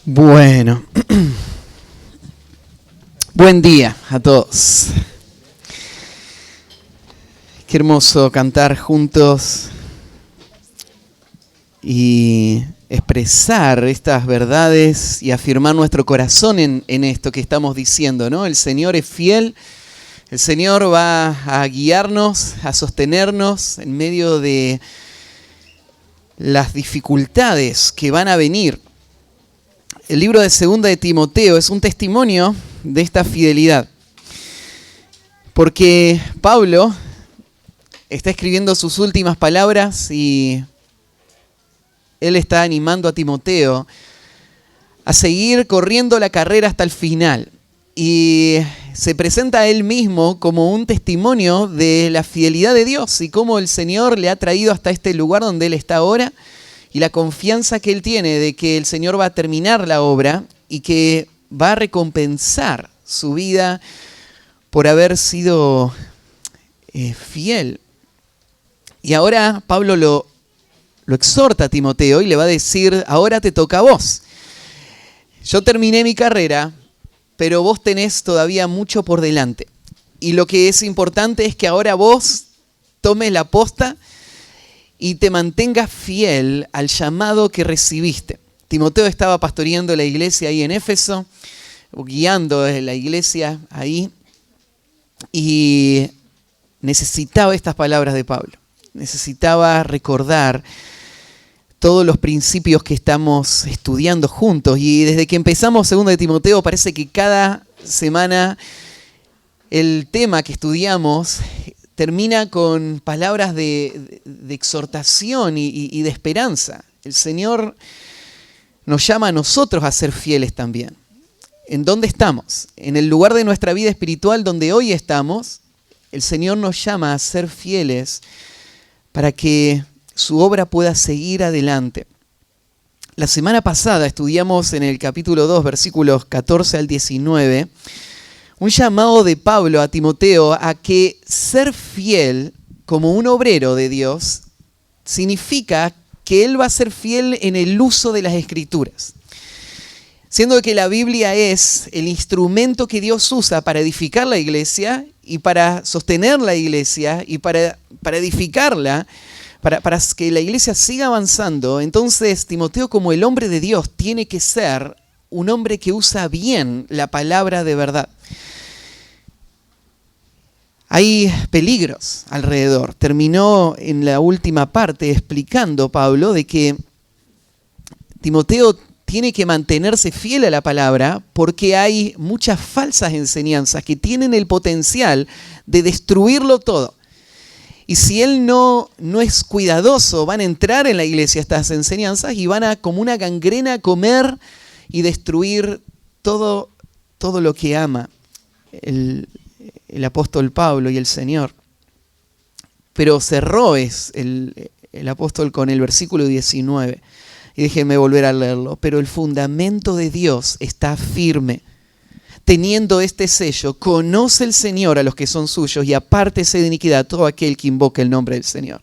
Bueno, buen día a todos. Qué hermoso cantar juntos y expresar estas verdades y afirmar nuestro corazón en esto que estamos diciendo, ¿no? El Señor es fiel, el Señor va a guiarnos, a sostenernos en medio de las dificultades que van a venir. El libro de Segunda de Timoteo es un testimonio de esta fidelidad, porque Pablo está escribiendo sus últimas palabras y él está animando a Timoteo a seguir corriendo la carrera hasta el final. Y se presenta a él mismo como un testimonio de la fidelidad de Dios y cómo el Señor le ha traído hasta este lugar donde él está ahora y la confianza que él tiene de que el Señor va a terminar la obra y que va a recompensar su vida por haber sido fiel. Y ahora Pablo lo exhorta a Timoteo y le va a decir, ahora te toca a vos. Yo terminé mi carrera, pero vos tenés todavía mucho por delante. Y lo que es importante es que ahora vos tomes la posta y te mantengas fiel al llamado que recibiste. Timoteo estaba pastoreando la iglesia ahí en Éfeso, guiando la iglesia ahí, y necesitaba estas palabras de Pablo. Necesitaba recordar todos los principios que estamos estudiando juntos. Y desde que empezamos Segunda de Timoteo parece que cada semana el tema que estudiamos termina con palabras de exhortación y de esperanza. El Señor nos llama a nosotros a ser fieles también. ¿En dónde estamos? En el lugar de nuestra vida espiritual donde hoy estamos, el Señor nos llama a ser fieles para que su obra pueda seguir adelante. La semana pasada estudiamos en el capítulo 2, versículos 14 al 19, un llamado de Pablo a Timoteo a que ser fiel como un obrero de Dios significa que él va a ser fiel en el uso de las Escrituras. Siendo que la Biblia es el instrumento que Dios usa para edificar la iglesia y para sostener la iglesia y para edificarla, para que la iglesia siga avanzando, entonces Timoteo como el hombre de Dios tiene que ser un hombre que usa bien la palabra de verdad. Hay peligros alrededor. Terminó en la última parte explicando Pablo de que Timoteo tiene que mantenerse fiel a la palabra porque hay muchas falsas enseñanzas que tienen el potencial de destruirlo todo. Y si él no es cuidadoso, van a entrar en la iglesia estas enseñanzas y van a, como una gangrena, comer y destruir todo lo que ama el apóstol Pablo y el Señor. Pero cerró el apóstol con el versículo 19. Y déjenme volver a leerlo. Pero el fundamento de Dios está firme. Teniendo este sello, conoce el Señor a los que son suyos y apártese de iniquidad a todo aquel que invoque el nombre del Señor.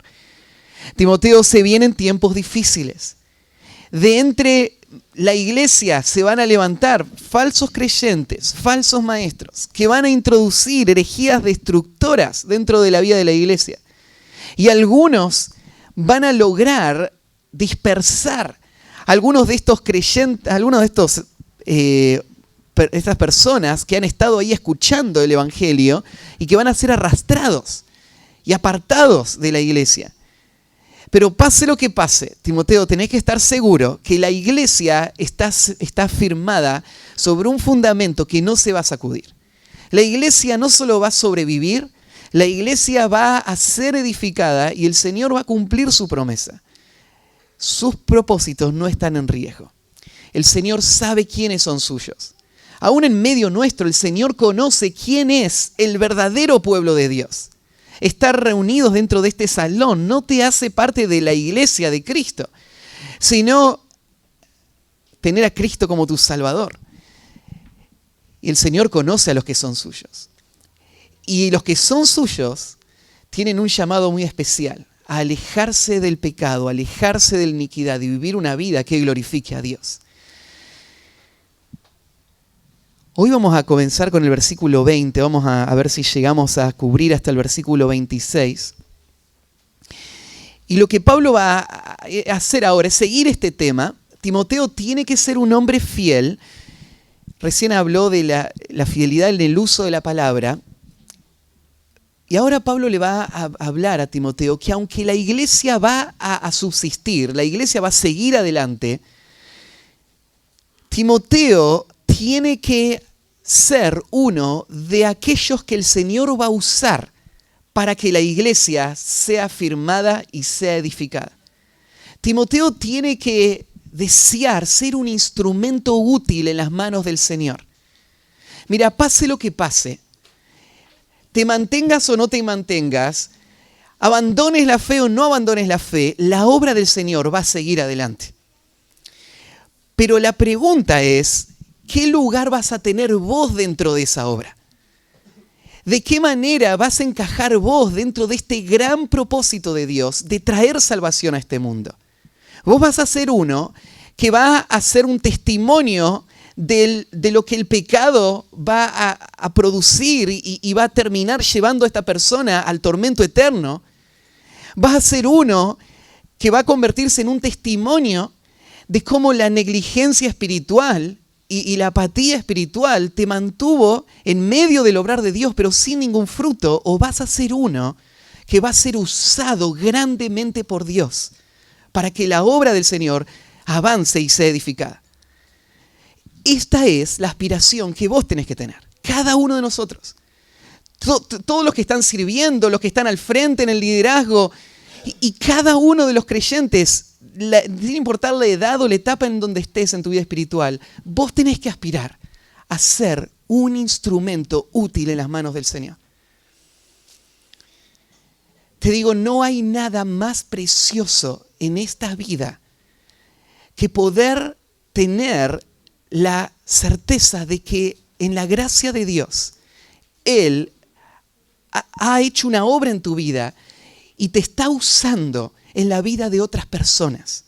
Timoteo, se vienen tiempos difíciles. De entre la iglesia se van a levantar falsos creyentes, falsos maestros, que van a introducir herejías destructoras dentro de la vida de la iglesia. Y algunos van a lograr dispersar algunos de estos creyentes, algunos de estas personas que han estado ahí escuchando el evangelio y que van a ser arrastrados y apartados de la iglesia. Pero pase lo que pase, Timoteo, tenés que estar seguro que la iglesia está firmada sobre un fundamento que no se va a sacudir. La iglesia no solo va a sobrevivir, la iglesia va a ser edificada y el Señor va a cumplir su promesa. Sus propósitos no están en riesgo. El Señor sabe quiénes son suyos. Aún en medio nuestro, el Señor conoce quién es el verdadero pueblo de Dios. Estar reunidos dentro de este salón no te hace parte de la iglesia de Cristo, sino tener a Cristo como tu Salvador. Y el Señor conoce a los que son suyos. Y los que son suyos tienen un llamado muy especial, a alejarse del pecado, a alejarse de la iniquidad y vivir una vida que glorifique a Dios. Hoy vamos a comenzar con el versículo 20, vamos a ver si llegamos a cubrir hasta el versículo 26. Y lo que Pablo va a hacer ahora es seguir este tema. Timoteo tiene que ser un hombre fiel. Recién habló de la fidelidad en el uso de la palabra. Y ahora Pablo le va a hablar a Timoteo que aunque la iglesia va a subsistir, la iglesia va a seguir adelante, Timoteo tiene que ser uno de aquellos que el Señor va a usar para que la iglesia sea firmada y sea edificada. Timoteo tiene que desear ser un instrumento útil en las manos del Señor. Mira, pase lo que pase, te mantengas o no te mantengas, abandones la fe o no abandones la fe, la obra del Señor va a seguir adelante. Pero la pregunta es, ¿qué lugar vas a tener vos dentro de esa obra? ¿De qué manera vas a encajar vos dentro de este gran propósito de Dios de traer salvación a este mundo? Vos vas a ser uno que va a ser un testimonio de lo que el pecado va a producir y va a terminar llevando a esta persona al tormento eterno. Vas a ser uno que va a convertirse en un testimonio de cómo la negligencia espiritual y la apatía espiritual te mantuvo en medio del obrar de Dios, pero sin ningún fruto. O vas a ser uno que va a ser usado grandemente por Dios para que la obra del Señor avance y sea edificada. Esta es la aspiración que vos tenés que tener, cada uno de nosotros. Todos los que están sirviendo, los que están al frente en el liderazgo, y cada uno de los creyentes, sin importar la edad o la etapa en donde estés en tu vida espiritual, vos tenés que aspirar a ser un instrumento útil en las manos del Señor. Te digo, no hay nada más precioso en esta vida que poder tener la certeza de que en la gracia de Dios, Él ha hecho una obra en tu vida y te está usando en la vida de otras personas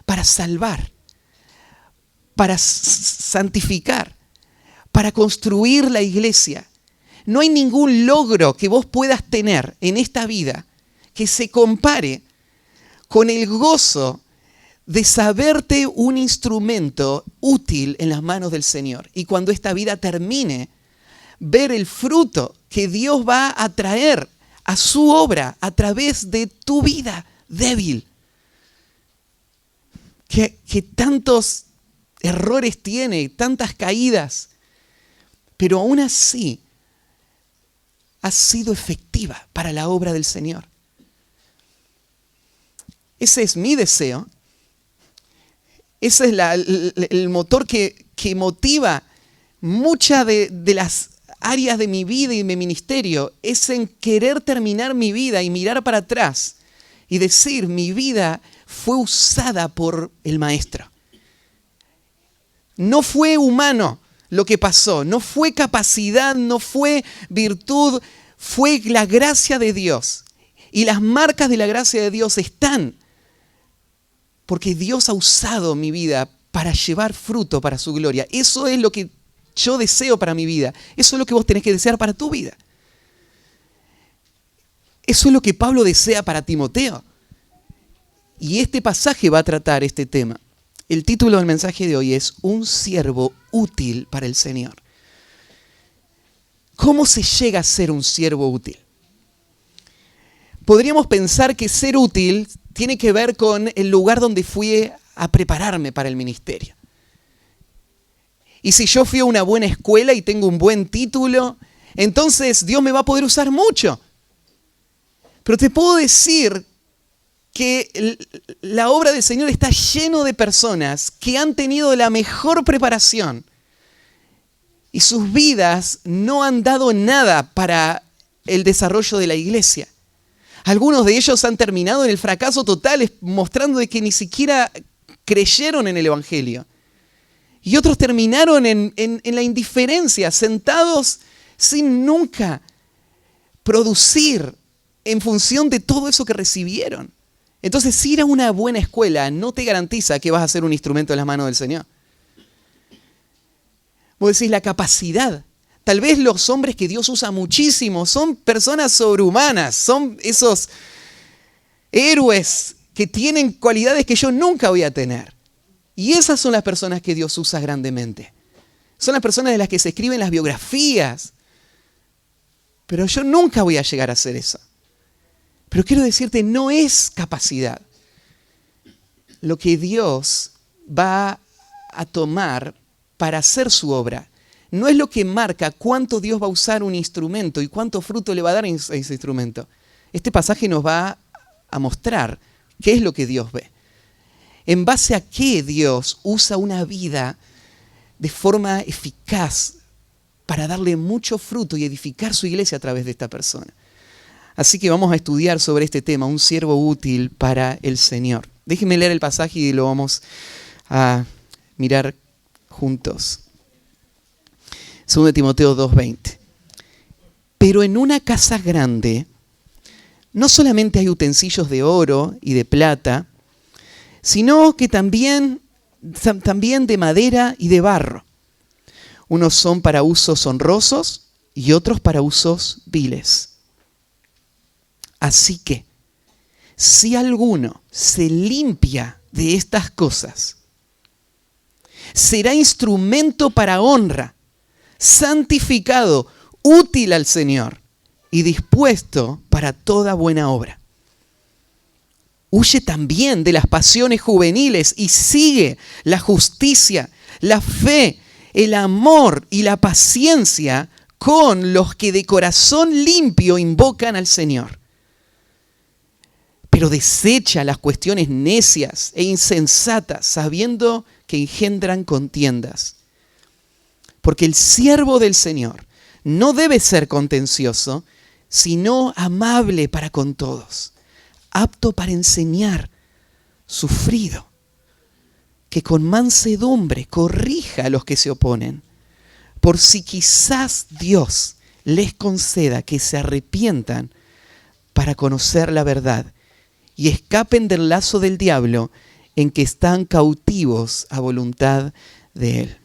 para salvar, para santificar, para construir la iglesia. No hay ningún logro que vos puedas tener en esta vida que se compare con el gozo de saberte un instrumento útil en las manos del Señor. Y cuando esta vida termine, ver el fruto que Dios va a traer a su obra a través de tu vida débil. Que tantos errores tiene, tantas caídas, pero aún así ha sido efectiva para la obra del Señor. Ese es mi deseo. Ese es el motor que motiva muchas de las áreas de mi vida y de mi ministerio. Es en querer terminar mi vida y mirar para atrás y decir, mi vida fue usada por el Maestro. No fue humano lo que pasó, no fue capacidad, no fue virtud, fue la gracia de Dios. Y las marcas de la gracia de Dios están porque Dios ha usado mi vida para llevar fruto para su gloria. Eso es lo que yo deseo para mi vida. Eso es lo que vos tenés que desear para tu vida. Eso es lo que Pablo desea para Timoteo. Y este pasaje va a tratar este tema. El título del mensaje de hoy es Un siervo útil para el Señor. ¿Cómo se llega a ser un siervo útil? Podríamos pensar que ser útil tiene que ver con el lugar donde fui a prepararme para el ministerio. Y si yo fui a una buena escuela y tengo un buen título, entonces Dios me va a poder usar mucho. Pero te puedo decir que la obra del Señor está lleno de personas que han tenido la mejor preparación y sus vidas no han dado nada para el desarrollo de la iglesia. Algunos de ellos han terminado en el fracaso total, mostrando de que ni siquiera creyeron en el Evangelio. Y otros terminaron en la indiferencia, sentados sin nunca producir en función de todo eso que recibieron. Entonces, ir a una buena escuela no te garantiza que vas a ser un instrumento en las manos del Señor. Vos decís la capacidad. Tal vez los hombres que Dios usa muchísimo son personas sobrehumanas, son esos héroes que tienen cualidades que yo nunca voy a tener. Y esas son las personas que Dios usa grandemente. Son las personas de las que se escriben las biografías. Pero yo nunca voy a llegar a hacer eso. Pero quiero decirte, no es capacidad. Lo que Dios va a tomar para hacer su obra no es lo que marca cuánto Dios va a usar un instrumento y cuánto fruto le va a dar a ese instrumento. Este pasaje nos va a mostrar qué es lo que Dios ve. En base a qué Dios usa una vida de forma eficaz para darle mucho fruto y edificar su iglesia a través de esta persona. Así que vamos a estudiar sobre este tema, un siervo útil para el Señor. Déjenme leer el pasaje y lo vamos a mirar juntos. 2 Timoteo 2:20. Pero en una casa grande no solamente hay utensilios de oro y de plata, sino que también de madera y de barro. Unos son para usos honrosos y otros para usos viles. Así que, si alguno se limpia de estas cosas, será instrumento para honra, santificado, útil al Señor y dispuesto para toda buena obra. Huye también de las pasiones juveniles y sigue la justicia, la fe, el amor y la paciencia con los que de corazón limpio invocan al Señor. Pero desecha las cuestiones necias e insensatas, sabiendo que engendran contiendas. Porque el siervo del Señor no debe ser contencioso, sino amable para con todos, apto para enseñar, sufrido, que con mansedumbre corrija a los que se oponen, por si quizás Dios les conceda que se arrepientan para conocer la verdad y escapen del lazo del diablo en que están cautivos a voluntad de él.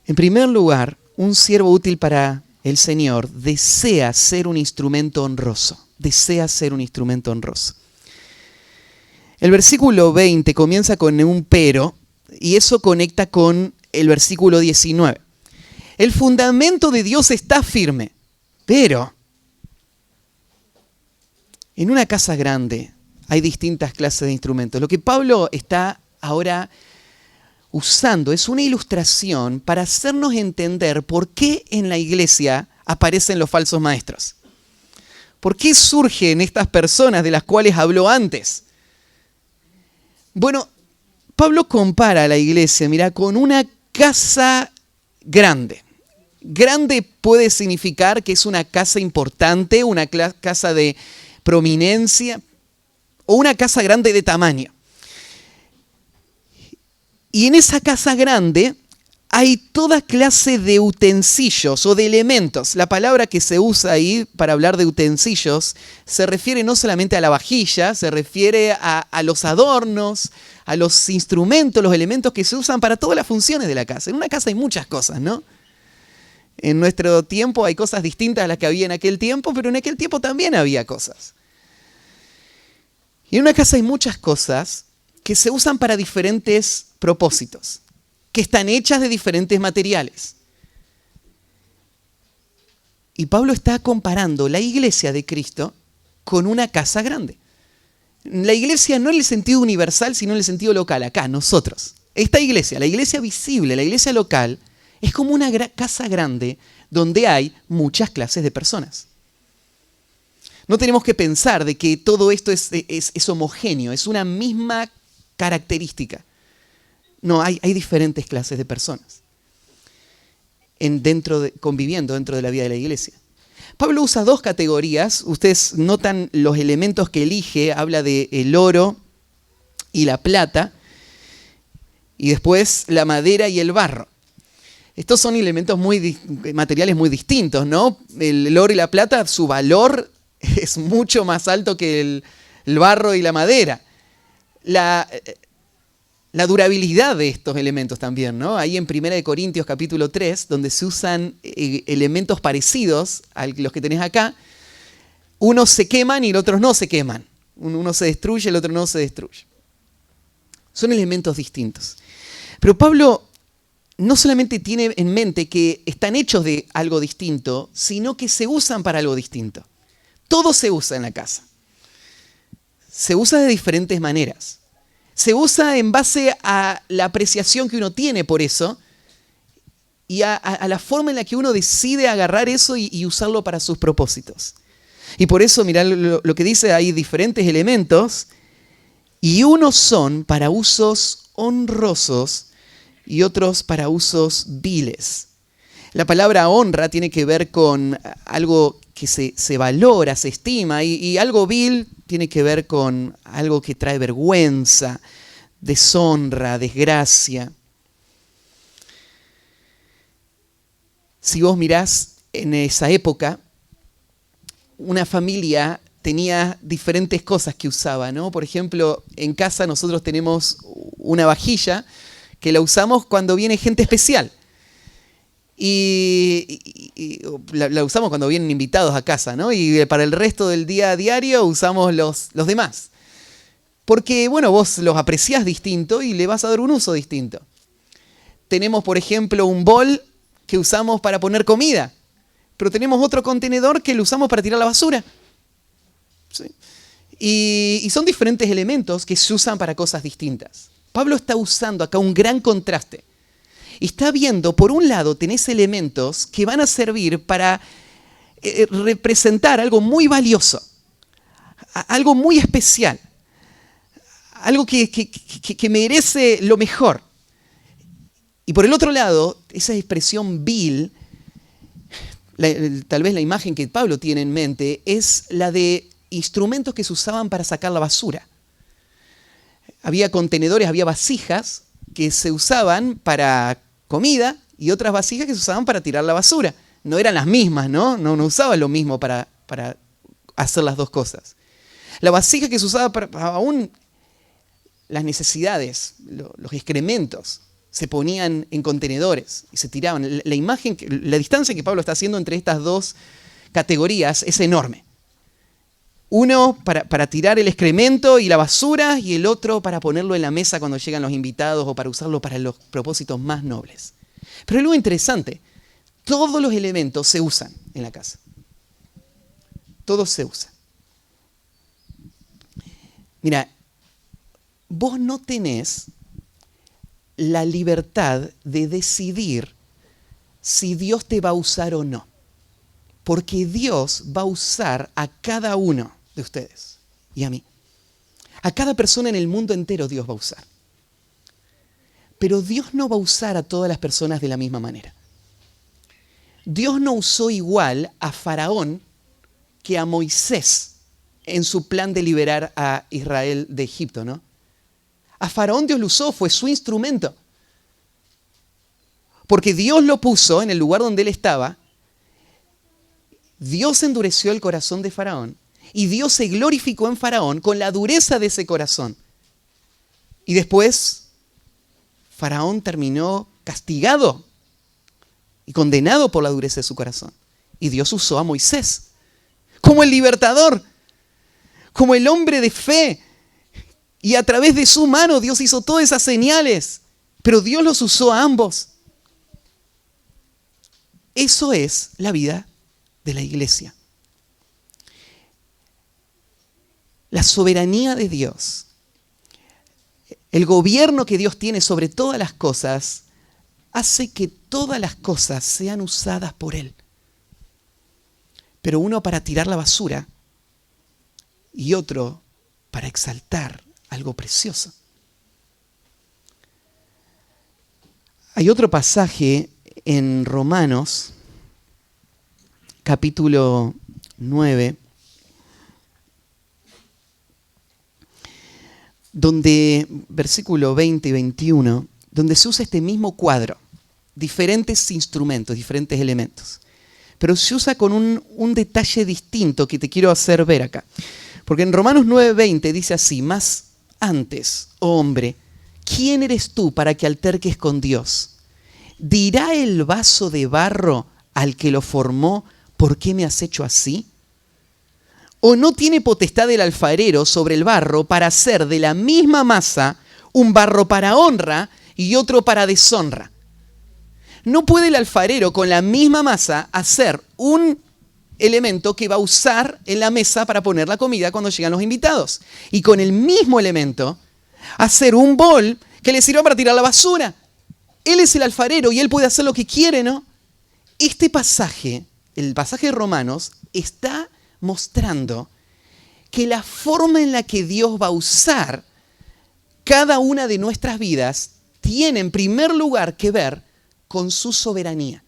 En primer lugar, un siervo útil para el Señor desea ser un instrumento honroso. Desea ser un instrumento honroso. El versículo 20 comienza con un pero, y eso conecta con el versículo 19. El fundamento de Dios está firme, pero en una casa grande hay distintas clases de instrumentos. Lo que Pablo está ahora usando es una ilustración para hacernos entender por qué en la iglesia aparecen los falsos maestros. ¿Por qué surgen estas personas de las cuales habló antes? Bueno, Pablo compara a la iglesia, mira, con una casa grande. Grande puede significar que es una casa importante, una casa de prominencia o una casa grande de tamaño. Y en esa casa grande hay toda clase de utensilios o de elementos. La palabra que se usa ahí para hablar de utensilios se refiere no solamente a la vajilla, se refiere a los adornos, a los instrumentos, los elementos que se usan para todas las funciones de la casa. En una casa hay muchas cosas, ¿no? En nuestro tiempo hay cosas distintas a las que había en aquel tiempo, pero en aquel tiempo también había cosas. Y en una casa hay muchas cosas que se usan para diferentes propósitos, que están hechas de diferentes materiales. Y Pablo está comparando la iglesia de Cristo con una casa grande. La iglesia no en el sentido universal, sino en el sentido local, acá, nosotros. Esta iglesia, la iglesia visible, la iglesia local, es como una casa grande donde hay muchas clases de personas. No tenemos que pensar de que todo esto es homogéneo, es una misma característica. No, hay diferentes clases de personas conviviendo dentro de la vida de la iglesia. Pablo usa dos categorías. Ustedes notan los elementos que elige. Habla del oro y la plata. Y después la madera y el barro. Estos son elementos materiales muy distintos, ¿no? El oro y la plata, su valor es mucho más alto que el barro y la madera. la durabilidad de estos elementos también, ¿no? Ahí en 1 Corintios capítulo 3, donde se usan elementos parecidos a los que tenés acá, unos se queman y los otros no se queman. Uno se destruye, el otro no se destruye. Son elementos distintos. Pero Pablo no solamente tiene en mente que están hechos de algo distinto, sino que se usan para algo distinto. Todo se usa en la casa. Se usa de diferentes maneras. Se usa en base a la apreciación que uno tiene por eso y a la forma en la que uno decide agarrar eso y usarlo para sus propósitos. Y por eso, mirá lo que dice, hay diferentes elementos y unos son para usos honrosos y otros para usos viles. La palabra honra tiene que ver con algo que se valora, se estima, y algo vil tiene que ver con algo que trae vergüenza, deshonra, desgracia. Si vos mirás en esa época, una familia tenía diferentes cosas que usaba, ¿no? Por ejemplo, en casa nosotros tenemos una vajilla que la usamos cuando viene gente especial. Y la usamos cuando vienen invitados a casa, ¿no? Y para el resto del día a diario usamos los demás. Porque, bueno, vos los apreciás distinto y le vas a dar un uso distinto. Tenemos, por ejemplo, un bol que usamos para poner comida, pero tenemos otro contenedor que lo usamos para tirar la basura. ¿Sí? Y son diferentes elementos que se usan para cosas distintas. Pablo está usando acá un gran contraste. Y está viendo, por un lado, tenés elementos que van a servir para representar algo muy valioso, algo muy especial, algo que merece lo mejor. Y por el otro lado, esa expresión vil, tal vez la imagen que Pablo tiene en mente, es la de instrumentos que se usaban para sacar la basura. Había contenedores, había vasijas que se usaban para comida y otras vasijas que se usaban para tirar la basura. No eran las mismas, ¿no? No usaban lo mismo para hacer las dos cosas. La vasija que se usaba para aún las necesidades, los excrementos, se ponían en contenedores y se tiraban. La distancia que Pablo está haciendo entre estas dos categorías es enorme. Uno para tirar el excremento y la basura y el otro para ponerlo en la mesa cuando llegan los invitados o para usarlo para los propósitos más nobles. Pero es algo interesante. Todos los elementos se usan en la casa. Todos se usan. Mira, vos no tenés la libertad de decidir si Dios te va a usar o no. Porque Dios va a usar a cada uno de ustedes y a mí. A cada persona en el mundo entero Dios va a usar. Pero Dios no va a usar a todas las personas de la misma manera. Dios no usó igual a Faraón que a Moisés en su plan de liberar a Israel de Egipto, ¿no? A Faraón Dios lo usó, fue su instrumento. Porque Dios lo puso en el lugar donde él estaba. Dios endureció el corazón de Faraón y Dios se glorificó en Faraón con la dureza de ese corazón. Y después Faraón terminó castigado y condenado por la dureza de su corazón. Y Dios usó a Moisés como el libertador, como el hombre de fe. Y a través de su mano Dios hizo todas esas señales, pero Dios los usó a ambos. Eso es la vida de la iglesia. La soberanía de Dios, el gobierno que Dios tiene sobre todas las cosas, hace que todas las cosas sean usadas por Él. Pero uno para tirar la basura y otro para exaltar algo precioso. Hay otro pasaje en Romanos, capítulo 9, donde, versículo 20 y 21, donde se usa este mismo cuadro, diferentes instrumentos, diferentes elementos, pero se usa con un detalle distinto que te quiero hacer ver acá. Porque en Romanos 9:20 dice así: más antes, oh hombre, ¿quién eres tú para que alterques con Dios? ¿Dirá el vaso de barro al que lo formó, ¿por qué me has hecho así? ¿O no tiene potestad el alfarero sobre el barro para hacer de la misma masa un barro para honra y otro para deshonra? No puede el alfarero con la misma masa hacer un elemento que va a usar en la mesa para poner la comida cuando llegan los invitados. Y con el mismo elemento hacer un bol que le sirva para tirar la basura. Él es el alfarero y él puede hacer lo que quiere, ¿no? Este pasaje, el pasaje de Romanos, está mostrando que la forma en la que Dios va a usar cada una de nuestras vidas tiene en primer lugar que ver con su soberanía,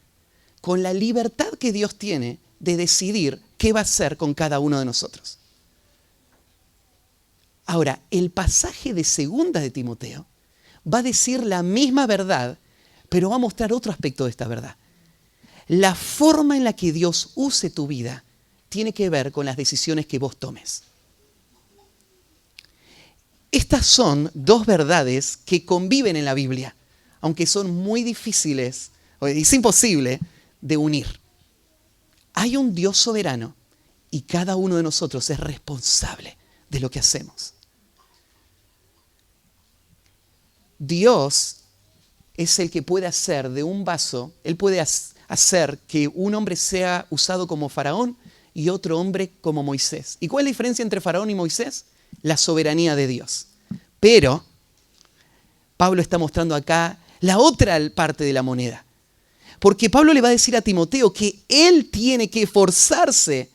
con la libertad que Dios tiene de decidir qué va a hacer con cada uno de nosotros. Ahora, el pasaje de 2 de Timoteo va a decir la misma verdad, pero va a mostrar otro aspecto de esta verdad. La forma en la que Dios use tu vida tiene que ver con las decisiones que vos tomes. Estas son dos verdades que conviven en la Biblia, aunque son muy difíciles, es imposible de unir. Hay un Dios soberano y cada uno de nosotros es responsable de lo que hacemos. Dios es el que puede hacer de un vaso, Él puede hacer que un hombre sea usado como Faraón y otro hombre como Moisés. ¿Y cuál es la diferencia entre Faraón y Moisés? La soberanía de Dios. Pero Pablo está mostrando acá la otra parte de la moneda. Porque Pablo le va a decir a Timoteo que él tiene que esforzarse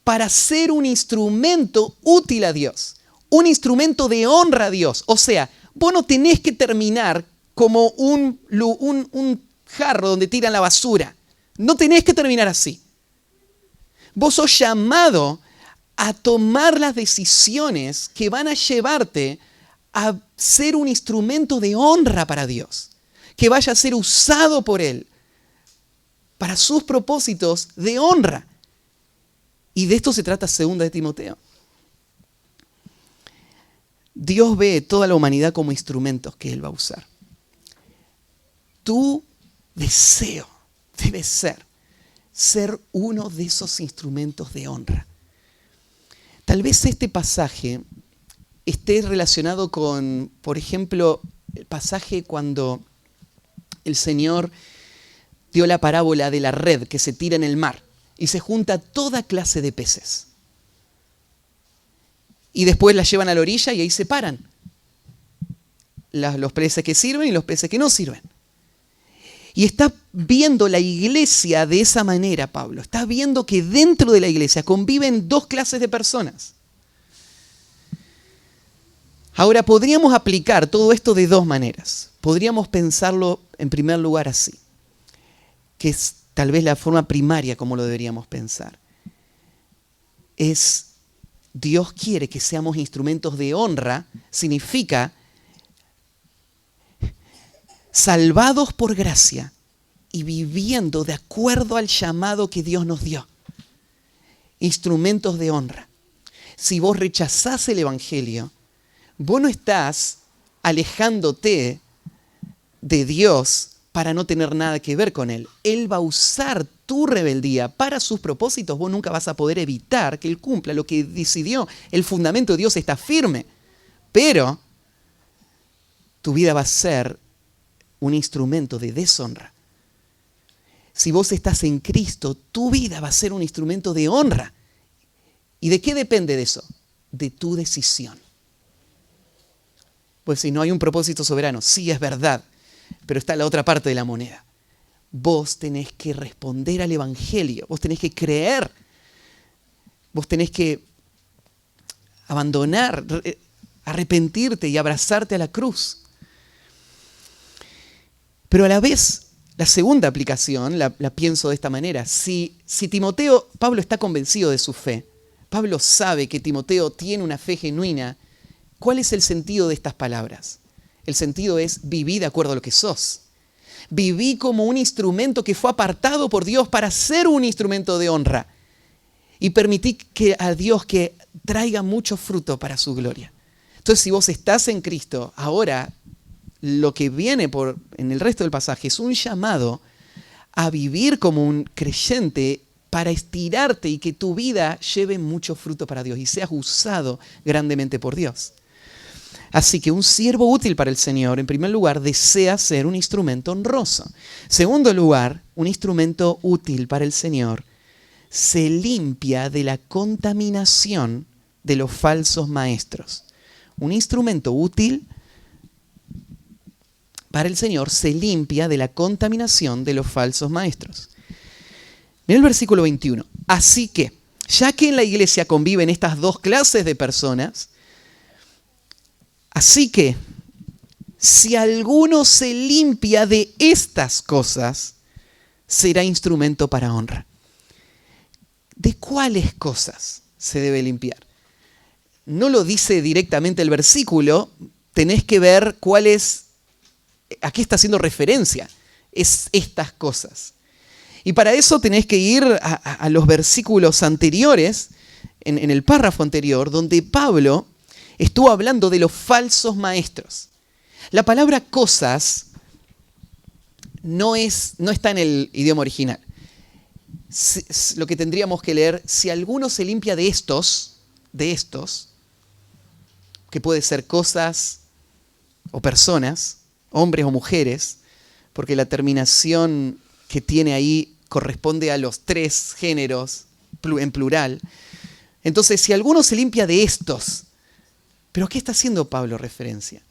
para ser un instrumento útil a Dios, un instrumento de honra a Dios. O sea, vos no tenés que terminar como un jarro donde tiran la basura. No tenés que terminar así. Vos sos llamado a tomar las decisiones que van a llevarte a ser un instrumento de honra para Dios, que vaya a ser usado por Él para sus propósitos de honra. Y de esto se trata 2 de Timoteo. Dios ve toda la humanidad como instrumentos que Él va a usar. Tu deseo debe ser uno de esos instrumentos de honra. Tal vez este pasaje esté relacionado con, por ejemplo, el pasaje cuando el Señor dio la parábola de la red que se tira en el mar y se junta toda clase de peces. Y después la llevan a la orilla y ahí se paran los peces que sirven y los peces que no sirven. Y está viendo la iglesia de esa manera, Pablo. Está viendo que dentro de la iglesia conviven dos clases de personas. Ahora, podríamos aplicar todo esto de dos maneras. Podríamos pensarlo en primer lugar así, que es tal vez la forma primaria como lo deberíamos pensar. Es Dios quiere que seamos instrumentos de honra, significa salvados por gracia y viviendo de acuerdo al llamado que Dios nos dio. Instrumentos de honra. Si vos rechazás el Evangelio, vos no estás alejándote de Dios para no tener nada que ver con Él. Él va a usar tu rebeldía para sus propósitos. Vos nunca vas a poder evitar que Él cumpla lo que decidió. El fundamento de Dios está firme. Pero tu vida va a ser un instrumento de deshonra. Si vos estás en Cristo, tu vida va a ser un instrumento de honra. ¿Y de qué depende de eso? De tu decisión. Pues si no hay un propósito soberano, sí es verdad, pero está la otra parte de la moneda. Vos tenés que responder al Evangelio, vos tenés que creer, vos tenés que abandonar, arrepentirte y abrazarte a la cruz. Pero a la vez, la segunda aplicación la pienso de esta manera. Si Timoteo, Pablo está convencido de su fe, Pablo sabe que Timoteo tiene una fe genuina, ¿cuál es el sentido de estas palabras? El sentido es viví de acuerdo a lo que sos. Viví como un instrumento que fue apartado por Dios para ser un instrumento de honra. Y permití a Dios que traiga mucho fruto para su gloria. Entonces, si vos estás en Cristo, ahora lo que viene en el resto del pasaje es un llamado a vivir como un creyente para estirarte y que tu vida lleve mucho fruto para Dios y seas usado grandemente por Dios. Así que un siervo útil para el Señor, en primer lugar, desea ser un instrumento honroso. En segundo lugar, un instrumento útil para el Señor se limpia de la contaminación de los falsos maestros. Un instrumento útil para el Señor se limpia de la contaminación de los falsos maestros. Mira el versículo 21. Así que, ya que en la iglesia conviven estas dos clases de personas, así que, si alguno se limpia de estas cosas, será instrumento para honra. ¿De cuáles cosas se debe limpiar? No lo dice directamente el versículo, tenés que ver a qué está haciendo referencia. Es estas cosas. Y para eso tenés que ir a los versículos anteriores, en el párrafo anterior, donde Pablo estuvo hablando de los falsos maestros. La palabra cosas no está en el idioma original. Lo que tendríamos que leer, si alguno se limpia de estos, que puede ser cosas o personas, hombres o mujeres, porque la terminación que tiene ahí corresponde a los tres géneros en plural. Entonces, si alguno se limpia de estos, ¿pero a qué está haciendo Pablo referencia?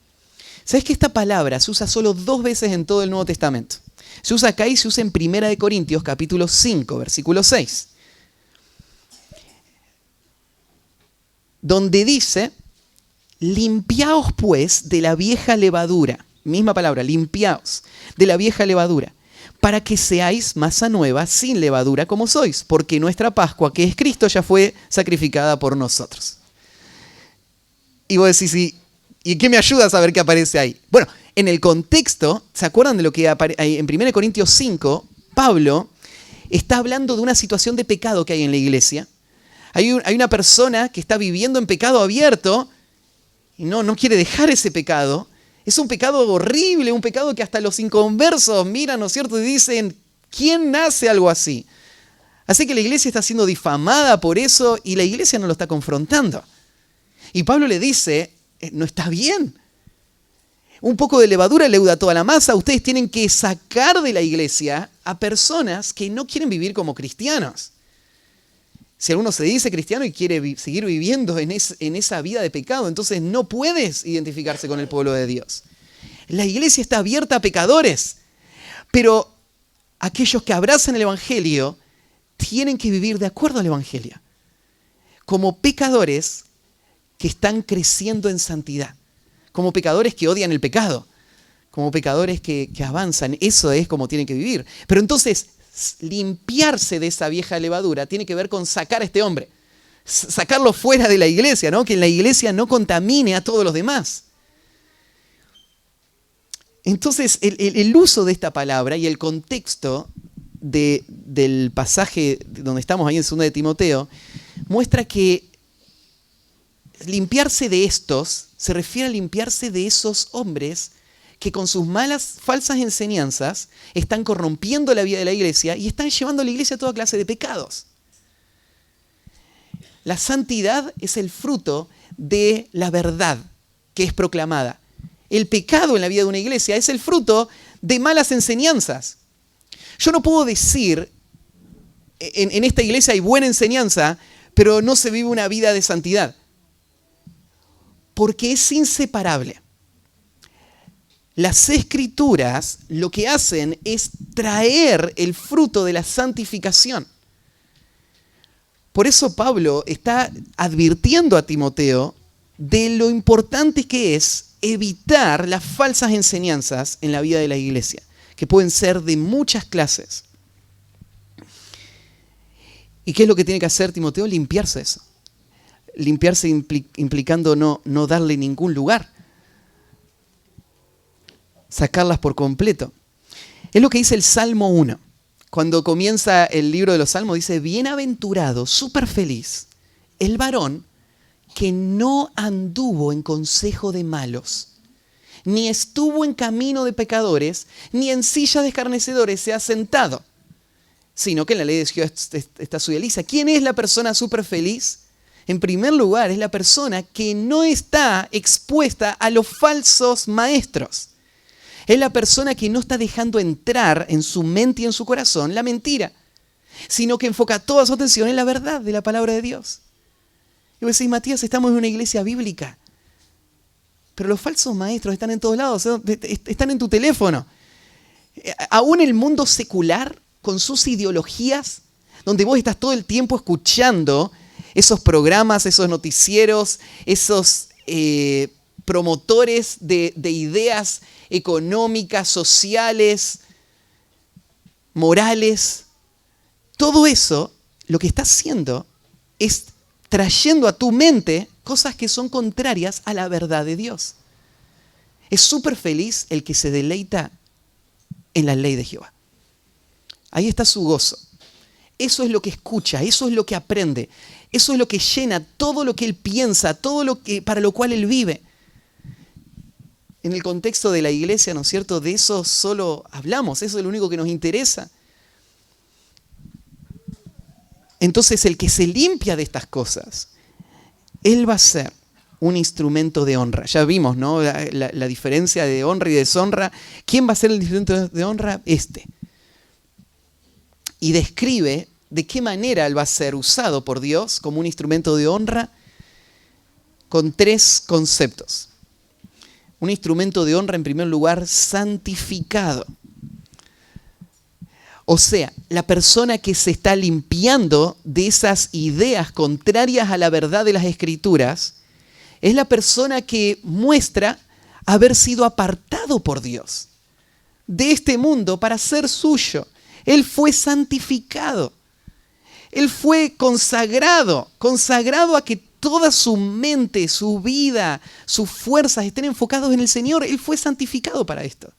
¿Sabes que esta palabra se usa solo 2 veces en todo el Nuevo Testamento? Se usa acá y se usa en 1 Corintios capítulo 5, versículo 6. Donde dice, limpiaos pues de la vieja levadura. Misma palabra, limpiaos de la vieja levadura, para que seáis masa nueva sin levadura como sois, porque nuestra Pascua, que es Cristo, ya fue sacrificada por nosotros. Y vos decís, ¿y qué me ayuda a saber qué aparece ahí? Bueno, en el contexto, ¿se acuerdan de lo que en 1 Corintios 5? Pablo está hablando de una situación de pecado que hay en la iglesia. Hay una persona que está viviendo en pecado abierto y no quiere dejar ese pecado. Es un pecado horrible, un pecado que hasta los inconversos miran, ¿no es cierto? Y dicen, ¿quién hace algo así? Así que la iglesia está siendo difamada por eso y la iglesia no lo está confrontando. Y Pablo le dice, no está bien. Un poco de levadura leuda toda la masa. Ustedes tienen que sacar de la iglesia a personas que no quieren vivir como cristianos. Si alguno se dice cristiano y quiere seguir viviendo en esa vida de pecado, entonces no puedes identificarse con el pueblo de Dios. La iglesia está abierta a pecadores, pero aquellos que abrazan el Evangelio tienen que vivir de acuerdo al Evangelio, como pecadores que están creciendo en santidad, como pecadores que odian el pecado, como pecadores que avanzan. Eso es como tienen que vivir. Pero entonces, limpiarse de esa vieja levadura tiene que ver con sacar a este hombre, sacarlo fuera de la iglesia, ¿no? Que en la iglesia no contamine a todos los demás. Entonces, el uso de esta palabra y el contexto del pasaje donde estamos ahí en 2 de Timoteo muestra que limpiarse de estos se refiere a limpiarse de esos hombres que con sus malas, falsas enseñanzas están corrompiendo la vida de la iglesia y están llevando a la iglesia a toda clase de pecados. La santidad es el fruto de la verdad que es proclamada. El pecado en la vida de una iglesia es el fruto de malas enseñanzas. Yo no puedo decir, en esta iglesia hay buena enseñanza, pero no se vive una vida de santidad. Porque es inseparable. Las Escrituras lo que hacen es traer el fruto de la santificación. Por eso Pablo está advirtiendo a Timoteo de lo importante que es evitar las falsas enseñanzas en la vida de la iglesia, que pueden ser de muchas clases. ¿Y qué es lo que tiene que hacer Timoteo? Limpiarse eso. Limpiarse implicando no darle ningún lugar. Sacarlas por completo. Es lo que dice el Salmo 1. Cuando comienza el libro de los Salmos dice, bienaventurado, súper feliz, el varón que no anduvo en consejo de malos, ni estuvo en camino de pecadores, ni en silla de escarnecedores se ha sentado, sino que en la ley de Dios está su delicia. ¿Quién es la persona súper feliz? En primer lugar, es la persona que no está expuesta a los falsos maestros. Es la persona que no está dejando entrar en su mente y en su corazón la mentira, sino que enfoca toda su atención en la verdad de la palabra de Dios. Y vos decís, Matías, estamos en una iglesia bíblica, pero los falsos maestros están en todos lados, están en tu teléfono. Aún el mundo secular, con sus ideologías, donde vos estás todo el tiempo escuchando esos programas, esos noticieros, esos promotores de ideas económicas, sociales, morales. Todo eso lo que está haciendo es trayendo a tu mente cosas que son contrarias a la verdad de Dios. Es súper feliz el que se deleita en la ley de Jehová. Ahí está su gozo. Eso es lo que escucha, eso es lo que aprende, eso es lo que llena todo lo que él piensa, todo lo que, para lo cual él vive. En el contexto de la iglesia, ¿no es cierto? De eso solo hablamos, eso es lo único que nos interesa. Entonces, el que se limpia de estas cosas, él va a ser un instrumento de honra. Ya vimos, ¿no? La diferencia de honra y deshonra. ¿Quién va a ser el instrumento de honra? Y describe de qué manera él va a ser usado por Dios como un instrumento de honra con 3 conceptos. Un instrumento de honra, en primer lugar, santificado. O sea, la persona que se está limpiando de esas ideas contrarias a la verdad de las Escrituras es la persona que muestra haber sido apartado por Dios de este mundo para ser suyo. Él fue santificado. Él fue consagrado a que toda su mente, su vida, sus fuerzas estén enfocados en el Señor. Él fue santificado para esto.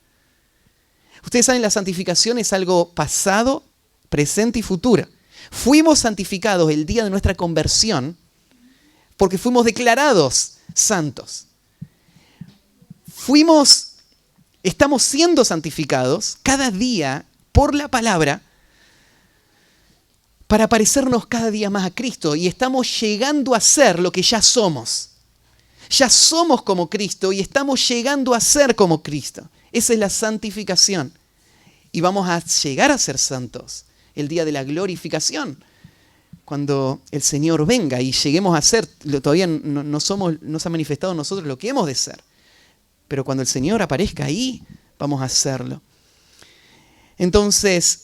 Ustedes saben, la santificación es algo pasado, presente y futuro. Fuimos santificados el día de nuestra conversión porque fuimos declarados santos. Estamos siendo santificados cada día por la palabra para parecernos cada día más a Cristo, y estamos llegando a ser lo que ya somos. Ya somos como Cristo y estamos llegando a ser como Cristo. Esa es la santificación. Y vamos a llegar a ser santos el día de la glorificación, cuando el Señor venga y lleguemos a ser. Todavía no se ha manifestado en nosotros lo que hemos de ser, pero cuando el Señor aparezca ahí, vamos a hacerlo. Entonces,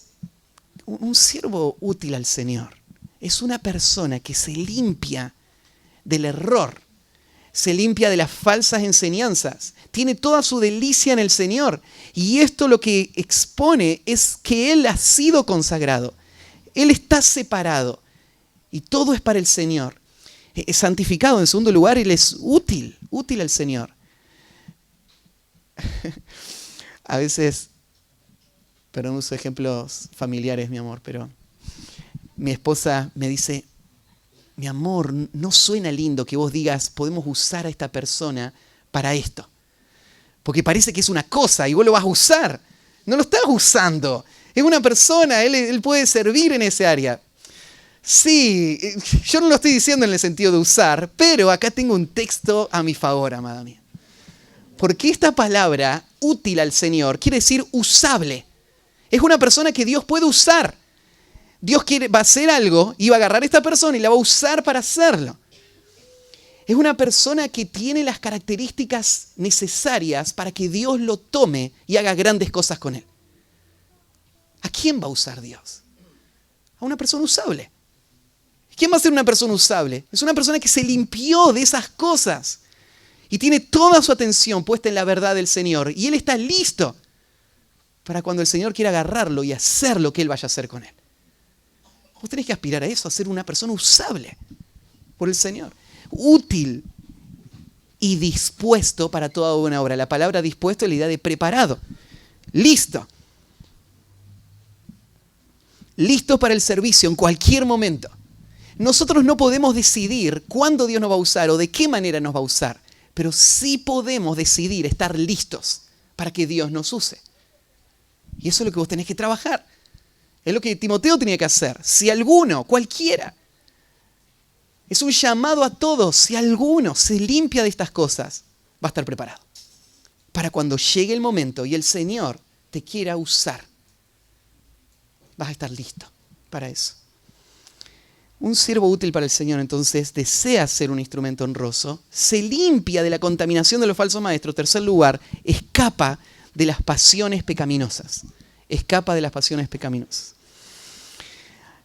un siervo útil al Señor es una persona que se limpia del error, se limpia de las falsas enseñanzas, tiene toda su delicia en el Señor. Y esto lo que expone es que Él ha sido consagrado, Él está separado y todo es para el Señor. Es santificado. En segundo lugar, Él es útil al Señor. A veces, perdón, uso ejemplos familiares, mi amor, pero mi esposa me dice: mi amor, no suena lindo que vos digas, podemos usar a esta persona para esto. Porque parece que es una cosa y vos lo vas a usar. No lo estás usando. Es una persona, él puede servir en ese área. Sí, yo no lo estoy diciendo en el sentido de usar, pero acá tengo un texto a mi favor, amada mía. Porque esta palabra, útil al Señor, quiere decir usable. Es una persona que Dios puede usar. Dios va a hacer algo y va a agarrar a esta persona y la va a usar para hacerlo. Es una persona que tiene las características necesarias para que Dios lo tome y haga grandes cosas con él. ¿A quién va a usar Dios? A una persona usable. ¿Quién va a ser una persona usable? Es una persona que se limpió de esas cosas y tiene toda su atención puesta en la verdad del Señor. Y él está listo para cuando el Señor quiera agarrarlo y hacer lo que él vaya a hacer con él. Vos tenés que aspirar a eso, a ser una persona usable por el Señor. Útil y dispuesto para toda buena obra. La palabra dispuesto es la idea de preparado. Listo. Listo para el servicio en cualquier momento. Nosotros no podemos decidir cuándo Dios nos va a usar o de qué manera nos va a usar, pero sí podemos decidir estar listos para que Dios nos use. Y eso es lo que vos tenés que trabajar. Es lo que Timoteo tenía que hacer. Si alguno, cualquiera, es un llamado a todos, si alguno se limpia de estas cosas, va a estar preparado para cuando llegue el momento y el Señor te quiera usar. Vas a estar listo para eso. Un siervo útil para el Señor, entonces, desea ser un instrumento honroso, se limpia de la contaminación de los falsos maestros. Tercer lugar, escapa de las pasiones pecaminosas. Escapa de las pasiones pecaminosas.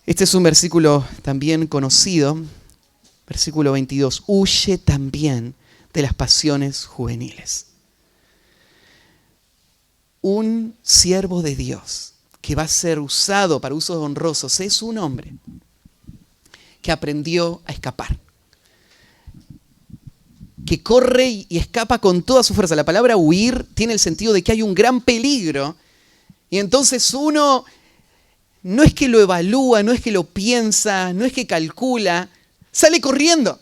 Este es un versículo también conocido, versículo 22. Huye también de las pasiones juveniles. Un siervo de Dios que va a ser usado para usos honrosos es un hombre que aprendió a escapar, que corre y escapa con toda su fuerza. La palabra huir tiene el sentido de que hay un gran peligro y entonces uno no es que lo evalúa, no es que lo piensa, no es que calcula, sale corriendo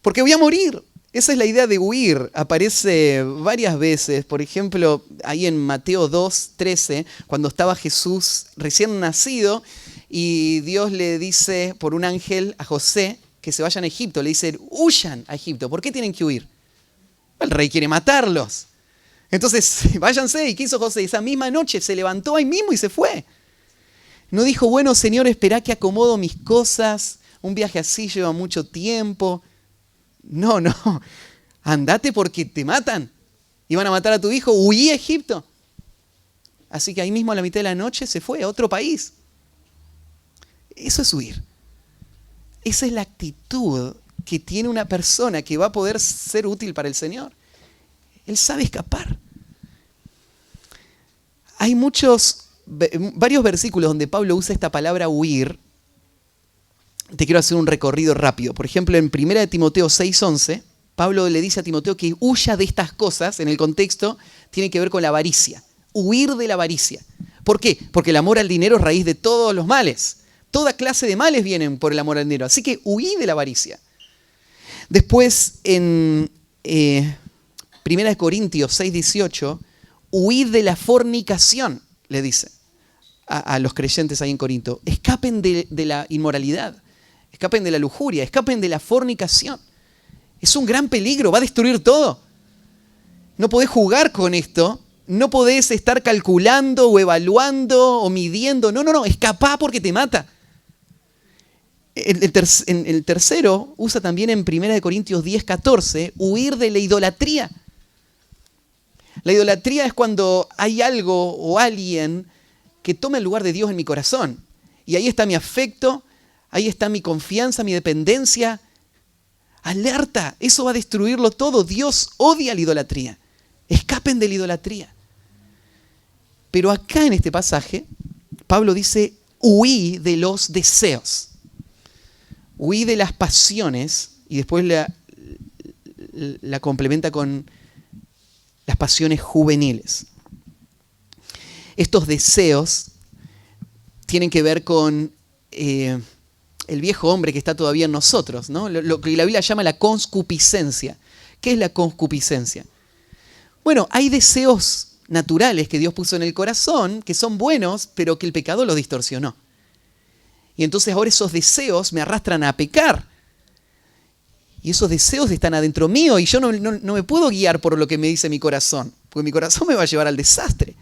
porque voy a morir. Esa es la idea de huir. Aparece varias veces, por ejemplo, ahí en Mateo 2:13, cuando estaba Jesús recién nacido y Dios le dice por un ángel a José que se vayan a Egipto. Le dice, huyan a Egipto. ¿Por qué tienen que huir? El rey quiere matarlos. Entonces, váyanse. ¿Y qué hizo José? Esa misma noche se levantó ahí mismo y se fue. No dijo, bueno, Señor, esperá que acomodo mis cosas. Un viaje así lleva mucho tiempo. No. Andate porque te matan. Iban a matar a tu hijo. Huí a Egipto. Así que ahí mismo a la mitad de la noche se fue a otro país. Eso es huir. Esa es la actitud que tiene una persona que va a poder ser útil para el Señor. Él sabe escapar. Hay varios versículos donde Pablo usa esta palabra huir. Te quiero hacer un recorrido rápido. Por ejemplo, en 1 Timoteo 6:11, Pablo le dice a Timoteo que huya de estas cosas. En el contexto tiene que ver con la avaricia. Huir de la avaricia. ¿Por qué? Porque el amor al dinero es raíz de todos los males. Toda clase de males vienen por el amor al dinero. Así que huí de la avaricia. Después, en 1 Corintios 6:18, huid de la fornicación, le dice a los creyentes ahí en Corinto. Escapen de la inmoralidad, escapen de la lujuria, escapen de la fornicación. Es un gran peligro, va a destruir todo. No podés jugar con esto, no podés estar calculando o evaluando o midiendo. No, escapá porque te mata. El tercero usa también en 1 Corintios 10:14, huir de la idolatría. La idolatría es cuando hay algo o alguien que toma el lugar de Dios en mi corazón. Y ahí está mi afecto, ahí está mi confianza, mi dependencia. Alerta, eso va a destruirlo todo. Dios odia la idolatría. Escapen de la idolatría. Pero acá en este pasaje, Pablo dice, huí de los deseos. Huí de las pasiones y después la complementa con las pasiones juveniles. Estos deseos tienen que ver con el viejo hombre que está todavía en nosotros, ¿no? Lo que la Biblia llama la concupiscencia. ¿Qué es la concupiscencia? Bueno, hay deseos naturales que Dios puso en el corazón que son buenos, pero que el pecado los distorsionó. Y entonces ahora esos deseos me arrastran a pecar. Y esos deseos están adentro mío y yo no me puedo guiar por lo que me dice mi corazón, porque mi corazón me va a llevar al desastre.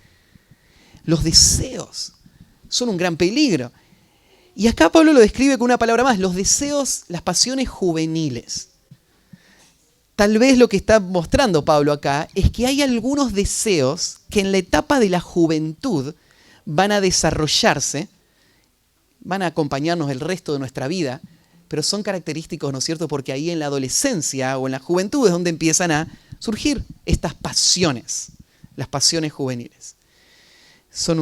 Los deseos son un gran peligro. Y acá Pablo lo describe con una palabra más, los deseos, las pasiones juveniles. Tal vez lo que está mostrando Pablo acá es que hay algunos deseos que en la etapa de la juventud van a desarrollarse, van a acompañarnos el resto de nuestra vida, pero son característicos, ¿no es cierto? Porque ahí en la adolescencia o en la juventud es donde empiezan a surgir estas pasiones, las pasiones juveniles. Son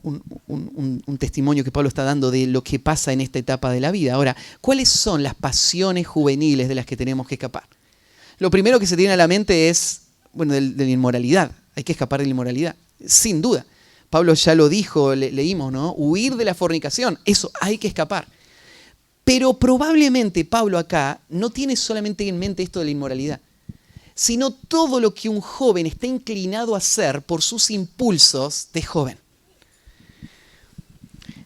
un testimonio que Pablo está dando de lo que pasa en esta etapa de la vida. Ahora, ¿cuáles son las pasiones juveniles de las que tenemos que escapar? Lo primero que se tiene a la mente es, de la inmoralidad. Hay que escapar de la inmoralidad, sin duda. Pablo ya lo dijo, leímos, ¿no? Huir de la fornicación, eso hay que escapar. Pero probablemente Pablo acá no tiene solamente en mente esto de la inmoralidad, sino todo lo que un joven está inclinado a hacer por sus impulsos de joven.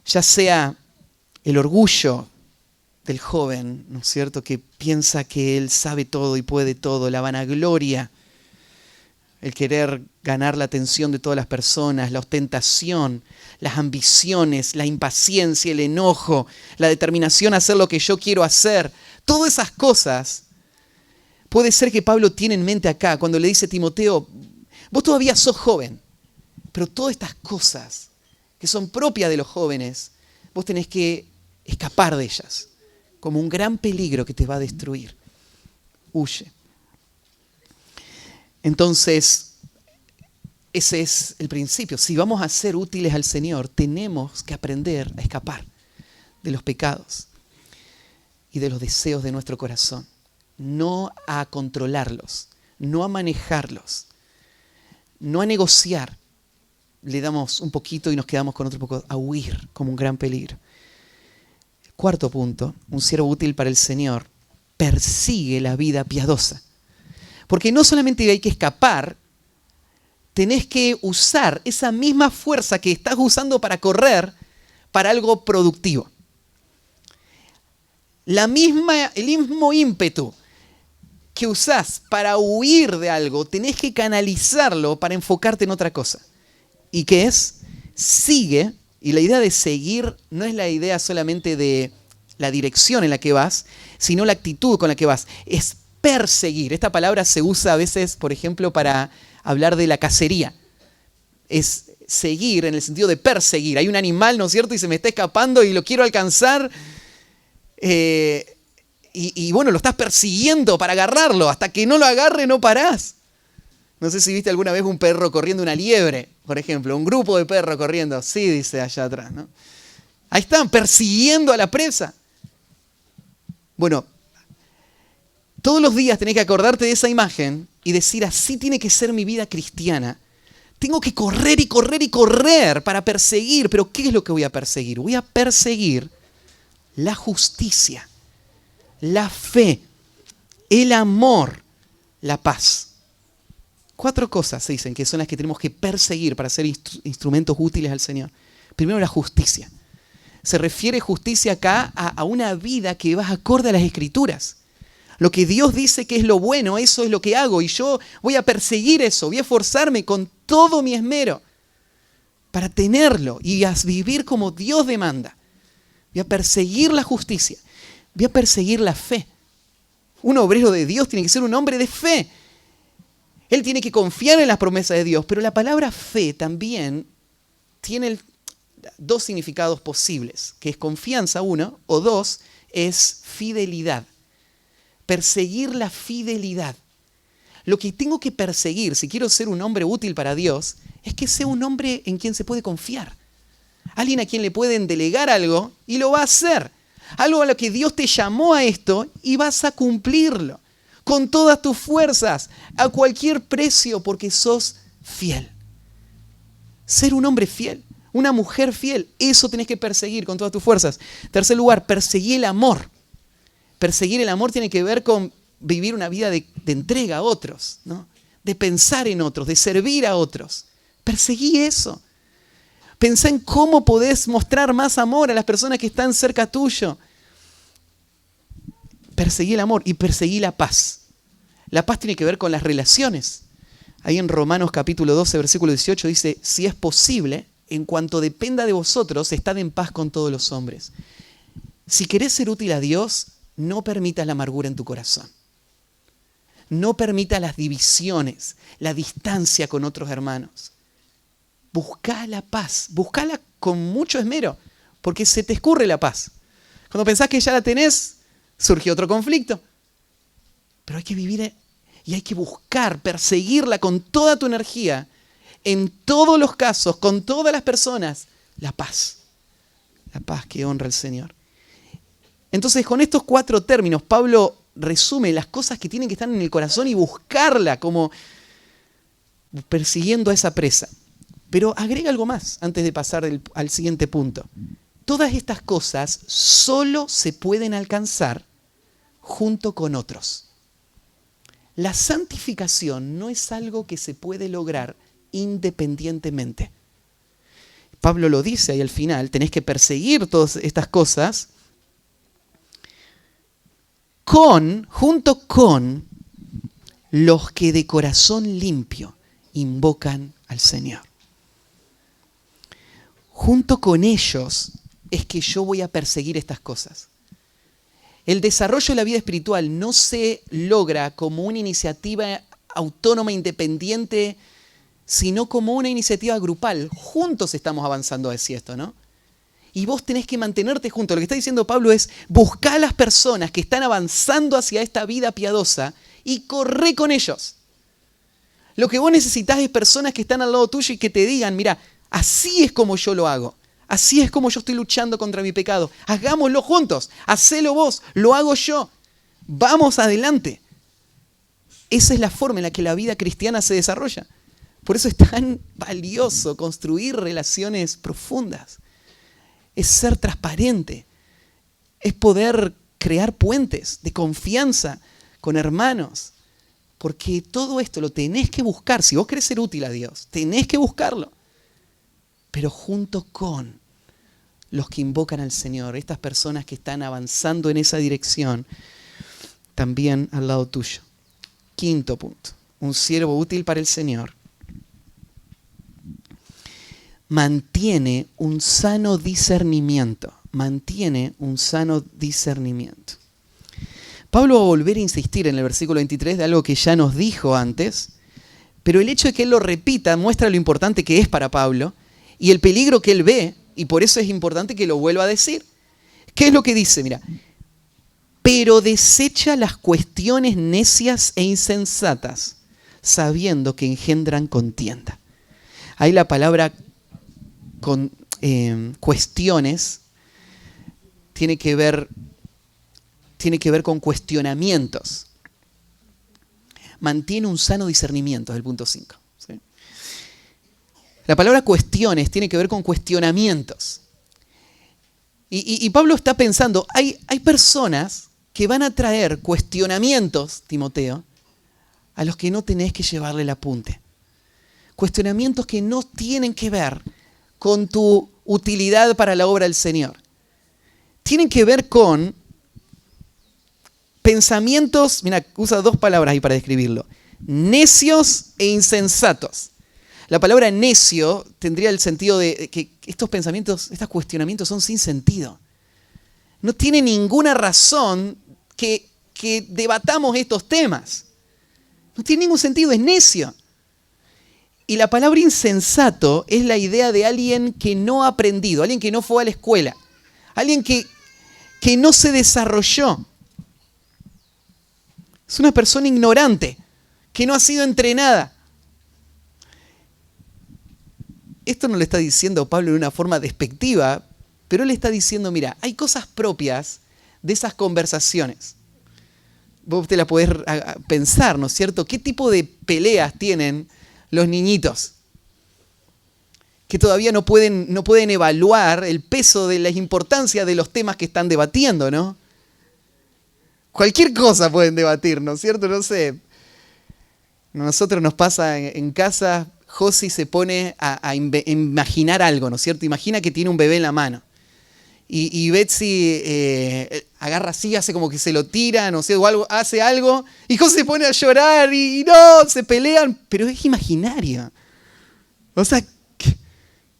Ya sea el orgullo del joven, ¿no es cierto?, que piensa que él sabe todo y puede todo, la vanagloria, el querer ganar la atención de todas las personas, la ostentación, las ambiciones, la impaciencia, el enojo, la determinación a hacer lo que yo quiero hacer. Todas esas cosas puede ser que Pablo tiene en mente acá cuando le dice a Timoteo, vos todavía sos joven, pero todas estas cosas que son propias de los jóvenes, vos tenés que escapar de ellas, como un gran peligro que te va a destruir. Huye. Entonces, ese es el principio. Si vamos a ser útiles al Señor, tenemos que aprender a escapar de los pecados y de los deseos de nuestro corazón. No a controlarlos, no a manejarlos, no a negociar. Le damos un poquito y nos quedamos con otro poco, a huir como un gran peligro. Cuarto punto, un siervo útil para el Señor persigue la vida piadosa. Porque no solamente hay que escapar, tenés que usar esa misma fuerza que estás usando para correr para algo productivo. El mismo ímpetu que usás para huir de algo, tenés que canalizarlo para enfocarte en otra cosa. ¿Y qué es? Sigue, y la idea de seguir no es la idea solamente de la dirección en la que vas, sino la actitud con la que vas. Es perseguir. Esta palabra se usa a veces, por ejemplo, para hablar de la cacería. Es seguir en el sentido de perseguir. Hay un animal, ¿no es cierto? Y se me está escapando y lo quiero alcanzar. Y bueno, lo estás persiguiendo para agarrarlo. Hasta que no lo agarre, no parás. No sé si viste alguna vez un perro corriendo una liebre, por ejemplo. Un grupo de perros corriendo. Sí, dice allá atrás, ¿no? Ahí están, persiguiendo a la presa. Bueno, todos los días tenés que acordarte de esa imagen y decir, así tiene que ser mi vida cristiana. Tengo que correr y correr y correr para perseguir. Pero ¿qué es lo que voy a perseguir? Voy a perseguir la justicia, la fe, el amor, la paz. 4 cosas se dicen que son las que tenemos que perseguir para ser instrumentos útiles al Señor. Primero, la justicia. Se refiere justicia acá a una vida que va acorde a las Escrituras. Lo que Dios dice que es lo bueno, eso es lo que hago. Y yo voy a perseguir eso, voy a esforzarme con todo mi esmero para tenerlo y a vivir como Dios demanda. Voy a perseguir la justicia, voy a perseguir la fe. Un obrero de Dios tiene que ser un hombre de fe. Él tiene que confiar en las promesas de Dios, pero la palabra fe también tiene 2 significados posibles, que es confianza, 1, o 2, es fidelidad. Perseguir la fidelidad. Lo que tengo que perseguir, si quiero ser un hombre útil para Dios, es que sea un hombre en quien se puede confiar. Alguien a quien le pueden delegar algo y lo va a hacer. Algo a lo que Dios te llamó a esto y vas a cumplirlo. Con todas tus fuerzas, a cualquier precio, porque sos fiel. Ser un hombre fiel, una mujer fiel, eso tenés que perseguir con todas tus fuerzas. Tercer lugar, perseguir el amor. Perseguir el amor tiene que ver con vivir una vida de entrega a otros, ¿no? De pensar en otros, de servir a otros. Perseguí eso. Pensá en cómo podés mostrar más amor a las personas que están cerca tuyo. Perseguí el amor y perseguí la paz. La paz tiene que ver con las relaciones. Ahí en Romanos capítulo 12, versículo 18 dice, si es posible, en cuanto dependa de vosotros, estad en paz con todos los hombres. Si querés ser útil a Dios, no permitas la amargura en tu corazón. No permitas las divisiones, la distancia con otros hermanos. Buscá la paz, buscala con mucho esmero, porque se te escurre la paz. Cuando pensás que ya la tenés, surge otro conflicto. Pero hay que vivir y hay que buscar, perseguirla con toda tu energía, en todos los casos, con todas las personas, la paz. La paz que honra al Señor. Entonces, con estos 4 términos, Pablo resume las cosas que tienen que estar en el corazón y buscarla como persiguiendo a esa presa. Pero agrega algo más antes de pasar al siguiente punto. Todas estas cosas solo se pueden alcanzar junto con otros. La santificación no es algo que se puede lograr independientemente. Pablo lo dice ahí al final, tenés que perseguir todas estas cosas junto con los que de corazón limpio invocan al Señor. Junto con ellos es que yo voy a perseguir estas cosas. El desarrollo de la vida espiritual no se logra como una iniciativa autónoma, independiente, sino como una iniciativa grupal. Juntos estamos avanzando hacia esto, ¿no? Y vos tenés que mantenerte juntos. Lo que está diciendo Pablo es, buscá a las personas que están avanzando hacia esta vida piadosa y corre con ellos. Lo que vos necesitás es personas que están al lado tuyo y que te digan, mira, así es como yo lo hago. Así es como yo estoy luchando contra mi pecado. Hagámoslo juntos. Hacelo vos. Lo hago yo. Vamos adelante. Esa es la forma en la que la vida cristiana se desarrolla. Por eso es tan valioso construir relaciones profundas. Es ser transparente. Es poder crear puentes de confianza con hermanos. Porque todo esto lo tenés que buscar. Si vos querés ser útil a Dios, tenés que buscarlo. Pero junto con los que invocan al Señor, estas personas que están avanzando en esa dirección, también al lado tuyo. Quinto punto, un siervo útil para el Señor mantiene un sano discernimiento. Mantiene un sano discernimiento. Pablo va a volver a insistir en el versículo 23 de algo que ya nos dijo antes, pero el hecho de que él lo repita muestra lo importante que es para Pablo y el peligro que él ve, y por eso es importante que lo vuelva a decir. ¿Qué es lo que dice? Mira, pero desecha las cuestiones necias e insensatas, sabiendo que engendran contienda. Ahí la palabra cuestiones tiene que ver con cuestionamientos. Mantiene un sano discernimiento, es el punto 5. ¿Sí? La palabra cuestiones tiene que ver con cuestionamientos. Y Pablo está pensando, hay personas que van a traer cuestionamientos, Timoteo, a los que no tenés que llevarle el apunte. Cuestionamientos que no tienen que ver con tu utilidad para la obra del Señor. Tienen que ver con pensamientos, mira, usa dos palabras ahí para describirlo, necios e insensatos. La palabra necio tendría el sentido de que estos pensamientos, estos cuestionamientos son sin sentido. No tiene ninguna razón que debatamos estos temas. No tiene ningún sentido, es necio. Y la palabra insensato es la idea de alguien que no ha aprendido, alguien que no fue a la escuela, alguien que no se desarrolló. Es una persona ignorante, que no ha sido entrenada. Esto no lo está diciendo Pablo de una forma despectiva, pero él está diciendo, mira, hay cosas propias de esas conversaciones. Vos te la podés pensar, ¿no es cierto? ¿Qué tipo de peleas tienen los niñitos? Que todavía no pueden evaluar el peso de la importancia de los temas que están debatiendo, ¿no? Cualquier cosa pueden debatir, ¿no es cierto? No sé. A nosotros nos pasa en casa, Josi se pone a imaginar algo, ¿no es cierto? Imagina que tiene un bebé en la mano. Y Betsy agarra así, hace como que se lo tira, no sé, o algo, hace algo, y Josi se pone a llorar y no, se pelean, pero es imaginario. O sea,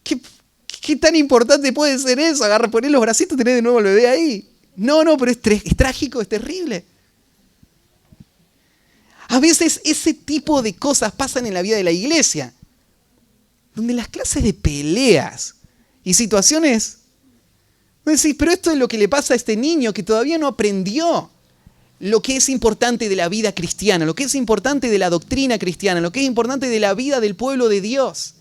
¿qué tan importante puede ser eso? Agarra, poner los bracitos, tener de nuevo el bebé ahí. No, pero es trágico, es terrible. A veces ese tipo de cosas pasan en la vida de la iglesia, donde las clases de peleas y situaciones, vos decís, pero esto es lo que le pasa a este niño que todavía no aprendió lo que es importante de la vida cristiana, lo que es importante de la doctrina cristiana, lo que es importante de la vida del pueblo de Dios.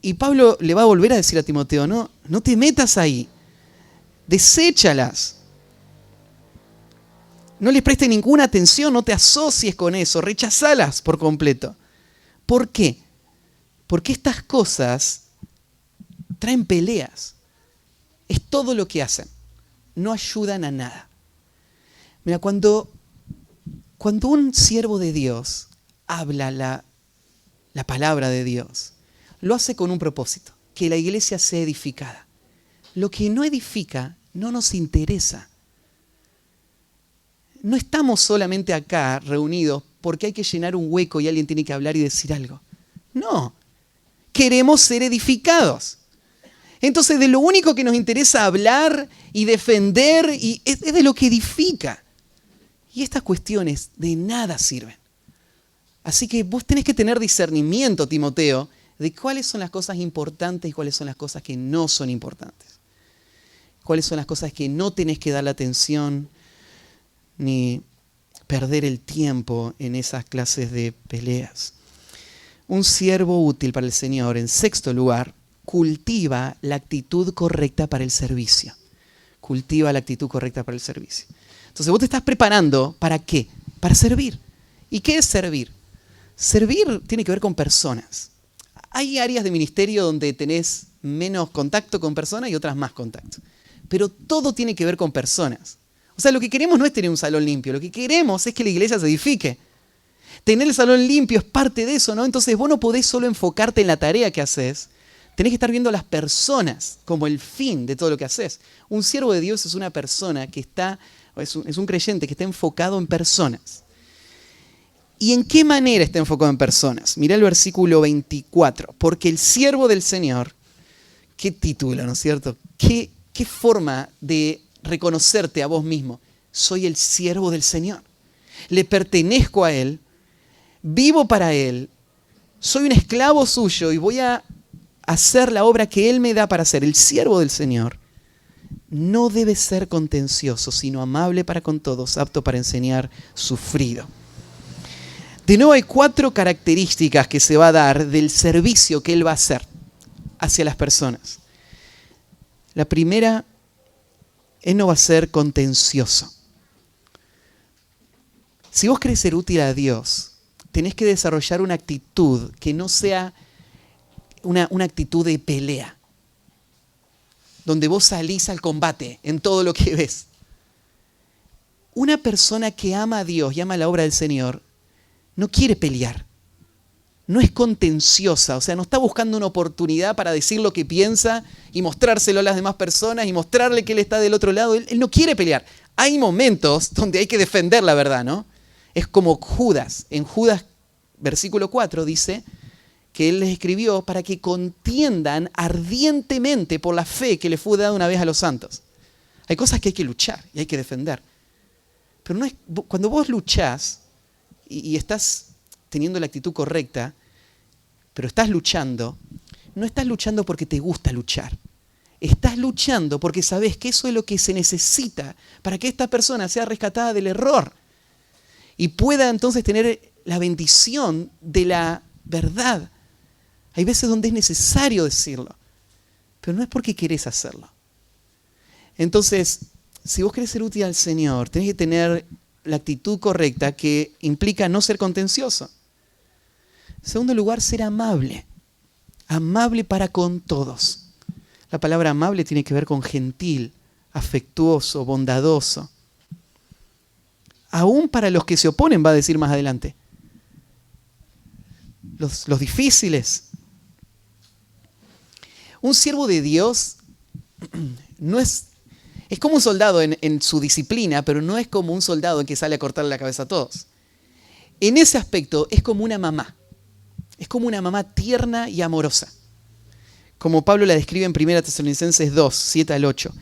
Y Pablo le va a volver a decir a Timoteo, no te metas ahí. Deséchalas. No les prestes ninguna atención, no te asocies con eso, rechazalas por completo. ¿Por qué? Porque estas cosas traen peleas. Es todo lo que hacen. No ayudan a nada. Mira, cuando un siervo de Dios habla la palabra de Dios, lo hace con un propósito, que la iglesia sea edificada. Lo que no edifica no nos interesa. No estamos solamente acá reunidos porque hay que llenar un hueco y alguien tiene que hablar y decir algo. No, queremos ser edificados. Entonces de lo único que nos interesa hablar y defender es de lo que edifica. Y estas cuestiones de nada sirven. Así que vos tenés que tener discernimiento, Timoteo, de cuáles son las cosas importantes y cuáles son las cosas que no son importantes. Cuáles son las cosas que no tenés que darle atención ni perder el tiempo en esas clases de peleas. Un siervo útil para el Señor, en sexto lugar, cultiva la actitud correcta para el servicio. Cultiva la actitud correcta para el servicio. Entonces vos te estás preparando, ¿para qué? Para servir. ¿Y qué es servir? Servir tiene que ver con personas. Hay áreas de ministerio donde tenés menos contacto con personas y otras más contacto. Pero todo tiene que ver con personas. O sea, lo que queremos no es tener un salón limpio, lo que queremos es que la iglesia se edifique. Tener el salón limpio es parte de eso, ¿no? Entonces vos no podés solo enfocarte en la tarea que haces, tenés que estar viendo a las personas como el fin de todo lo que haces. Un siervo de Dios es una persona que es un creyente que está enfocado en personas. ¿Y en qué manera está enfocado en personas? Mirá el versículo 24. Porque el siervo del Señor, qué título, ¿no es cierto? ¿Qué forma de reconocerte a vos mismo? Soy el siervo del Señor. Le pertenezco a Él, vivo para Él, soy un esclavo suyo y voy a hacer la obra que Él me da para hacer. El siervo del Señor no debe ser contencioso, sino amable para con todos, apto para enseñar, sufrido. De nuevo hay 4 características que se va a dar del servicio que Él va a hacer hacia las personas. La primera, Él no va a ser contencioso. Si vos querés ser útil a Dios, tenés que desarrollar una actitud que no sea una actitud de pelea, donde vos salís al combate en todo lo que ves. Una persona que ama a Dios y ama la obra del Señor, no quiere pelear, no es contenciosa, o sea, no está buscando una oportunidad para decir lo que piensa y mostrárselo a las demás personas y mostrarle que Él está del otro lado. Él no quiere pelear. Hay momentos donde hay que defender la verdad, ¿no? Es como Judas. En Judas, versículo 4, dice que Él les escribió para que contiendan ardientemente por la fe que le fue dada una vez a los santos. Hay cosas que hay que luchar y hay que defender. Pero no es, cuando vos luchás y estás teniendo la actitud correcta, pero estás luchando, no estás luchando porque te gusta luchar. Estás luchando porque sabés que eso es lo que se necesita para que esta persona sea rescatada del error y pueda entonces tener la bendición de la verdad. Hay veces donde es necesario decirlo, pero no es porque querés hacerlo. Entonces, si vos querés ser útil al Señor, tenés que tener la actitud correcta que implica no ser contencioso. En segundo lugar, ser amable. Amable para con todos. La palabra amable tiene que ver con gentil, afectuoso, bondadoso. Aún para los que se oponen, va a decir más adelante. Los difíciles. Un siervo de Dios no es como un soldado en su disciplina, pero no es como un soldado que sale a cortarle la cabeza a todos. En ese aspecto es como una mamá. Es como una mamá tierna y amorosa. Como Pablo la describe en 1 Tesalonicenses 2, 7 al 8.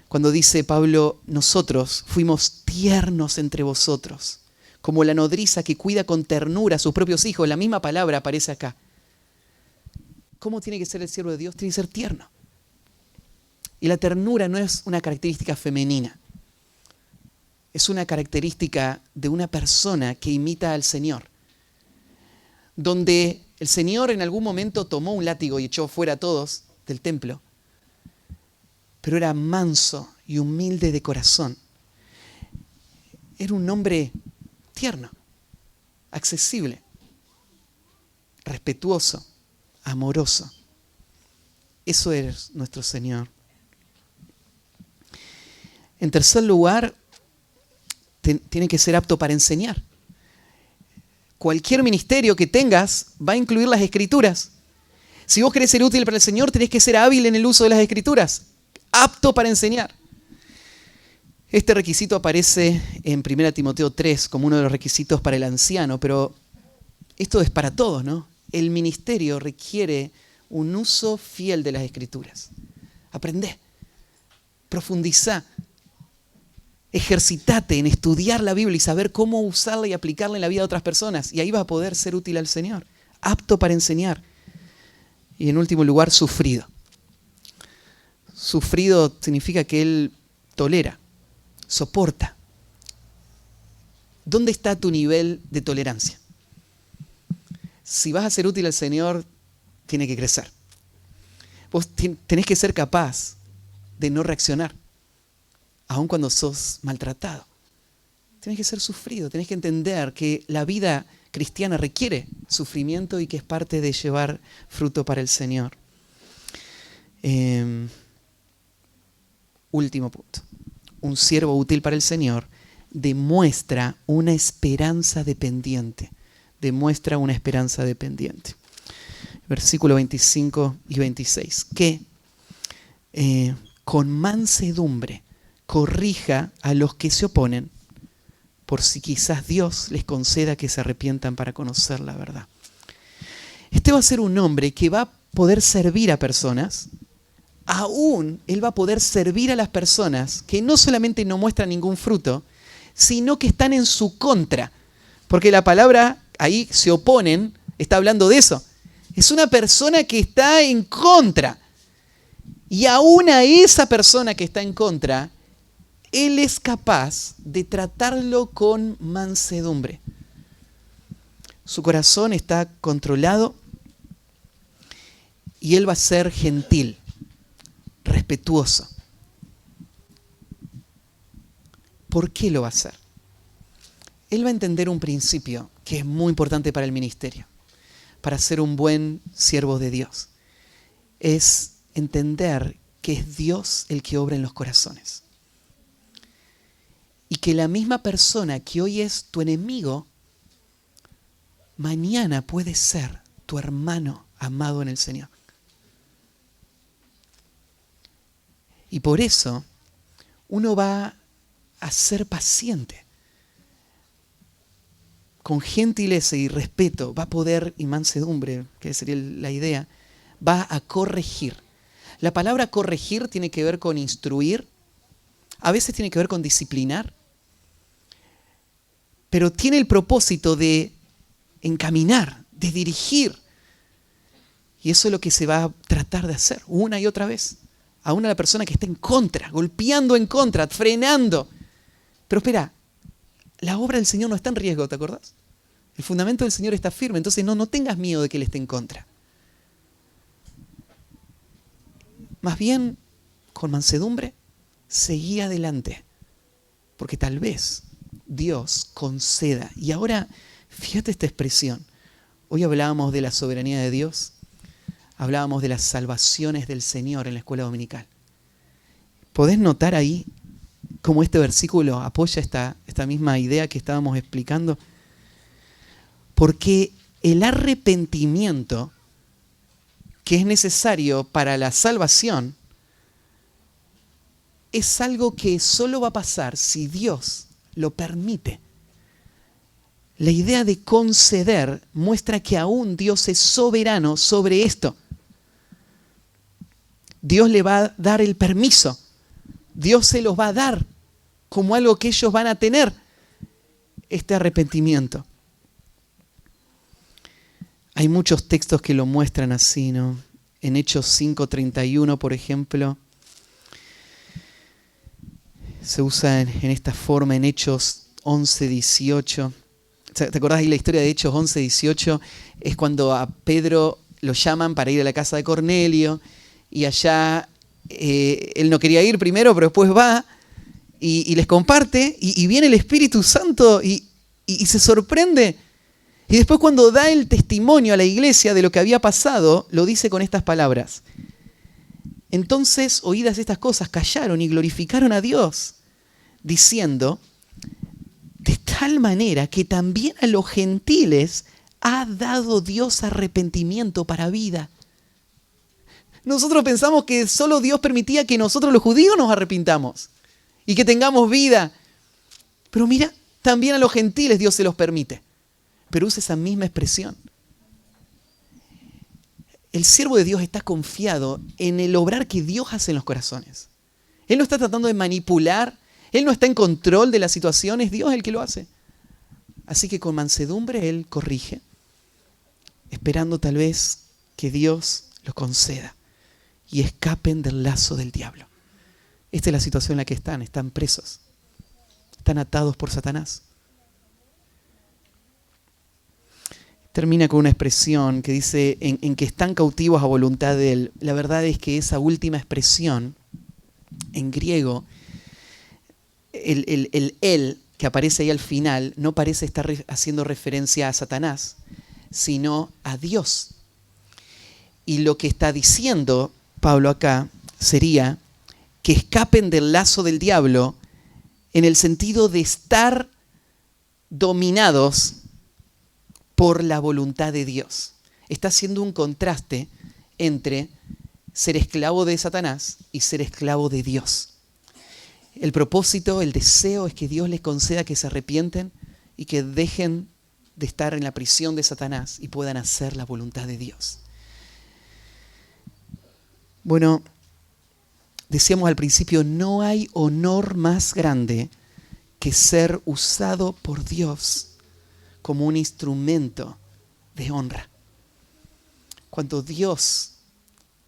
Cuando dice Pablo, nosotros fuimos tiernos entre vosotros, como la nodriza que cuida con ternura a sus propios hijos. La misma palabra aparece acá. ¿Cómo tiene que ser el siervo de Dios? Tiene que ser tierno. Y la ternura no es una característica femenina. Es una característica de una persona que imita al Señor. Donde el Señor en algún momento tomó un látigo y echó fuera a todos del templo. Pero era manso y humilde de corazón. Era un hombre tierno, accesible, respetuoso, amoroso. Eso es nuestro Señor. En tercer lugar, tiene que ser apto para enseñar. Cualquier ministerio que tengas va a incluir las Escrituras. Si vos querés ser útil para el Señor, tenés que ser hábil en el uso de las Escrituras, apto para enseñar. Este requisito aparece en 1 Timoteo 3 como uno de los requisitos para el anciano, pero esto es para todos, ¿no? El ministerio requiere un uso fiel de las Escrituras. Aprendé, profundizá, ejercitate en estudiar la Biblia y saber cómo usarla y aplicarla en la vida de otras personas. Y ahí vas a poder ser útil al Señor, apto para enseñar. Y en último lugar, sufrido. Sufrido significa que Él tolera, soporta. ¿Dónde está tu nivel de tolerancia? Si vas a ser útil al Señor, tiene que crecer. Vos tenés que ser capaz de no reaccionar, aun cuando sos maltratado. Tenés que ser sufrido, tenés que entender que la vida cristiana requiere sufrimiento y que es parte de llevar fruto para el Señor. Último punto. Un siervo útil para el Señor demuestra una esperanza dependiente. Demuestra una esperanza dependiente. Versículo 25 y 26. Que con mansedumbre corrija a los que se oponen, por si quizás Dios les conceda que se arrepientan para conocer la verdad. Este va a ser un hombre que va a poder servir a personas. Aún él va a poder servir a las personas que no solamente no muestran ningún fruto, sino que están en su contra. Porque la palabra ahí, se oponen, está hablando de eso. Es una persona que está en contra. Y aún a esa persona que está en contra, Él es capaz de tratarlo con mansedumbre. Su corazón está controlado y Él va a ser gentil, respetuoso. ¿Por qué lo va a hacer? Él va a entender un principio que es muy importante para el ministerio, para ser un buen siervo de Dios. Es entender que es Dios el que obra en los corazones. Y que la misma persona que hoy es tu enemigo, mañana puede ser tu hermano amado en el Señor. Y por eso uno va a ser paciente. Con gentileza y respeto va a poder, y mansedumbre, que sería la idea, va a corregir. La palabra corregir tiene que ver con instruir, a veces tiene que ver con disciplinar, pero tiene el propósito de encaminar, de dirigir. Y eso es lo que se va a tratar de hacer una y otra vez. Aún a la persona que está en contra, golpeando en contra, frenando. Pero espera, la obra del Señor no está en riesgo, ¿te acordás? El fundamento del Señor está firme, entonces no tengas miedo de que Él esté en contra. Más bien, con mansedumbre, seguí adelante, porque tal vez Dios conceda. Y ahora, fíjate esta expresión. Hoy hablábamos de la soberanía de Dios, hablábamos de las salvaciones del Señor en la escuela dominical. ¿Podés notar ahí cómo este versículo apoya esta misma idea que estábamos explicando? Porque el arrepentimiento que es necesario para la salvación es algo que solo va a pasar si Dios lo permite. La idea de conceder muestra que aún Dios es soberano sobre esto. Dios le va a dar el permiso. Dios se los va a dar como algo que ellos van a tener, este arrepentimiento. Hay muchos textos que lo muestran así, ¿no? En Hechos 5:31, por ejemplo, se usa en esta forma. En Hechos 11:18. ¿Te acordás de la historia de Hechos 11:18? Es cuando a Pedro lo llaman para ir a la casa de Cornelio y allá él no quería ir primero, pero después va y les comparte y viene el Espíritu Santo y se sorprende. Y después cuando da el testimonio a la iglesia de lo que había pasado, lo dice con estas palabras. Entonces, oídas estas cosas, callaron y glorificaron a Dios, diciendo, de tal manera que también a los gentiles ha dado Dios arrepentimiento para vida. Nosotros pensamos que solo Dios permitía que nosotros los judíos nos arrepintamos y que tengamos vida. Pero mira, también a los gentiles Dios se los permite. Pero usa esa misma expresión. El siervo de Dios está confiado en el obrar que Dios hace en los corazones. Él no está tratando de manipular, Él no está en control de las situaciones, Dios es el que lo hace. Así que con mansedumbre Él corrige, esperando tal vez que Dios lo conceda y escapen del lazo del diablo. Esta es la situación en la que están presos, están atados por Satanás. Termina con una expresión que dice en que están cautivos a voluntad de Él. La verdad es que esa última expresión, en griego, el él que aparece ahí al final, no parece estar haciendo referencia a Satanás, sino a Dios. Y lo que está diciendo Pablo acá sería que escapen del lazo del diablo en el sentido de estar dominados por la voluntad de Dios. Está haciendo un contraste entre ser esclavo de Satanás y ser esclavo de Dios. El propósito, el deseo es que Dios les conceda que se arrepienten y que dejen de estar en la prisión de Satanás y puedan hacer la voluntad de Dios. Bueno, decíamos al principio, no hay honor más grande que ser usado por Dios como un instrumento de honra. Cuando Dios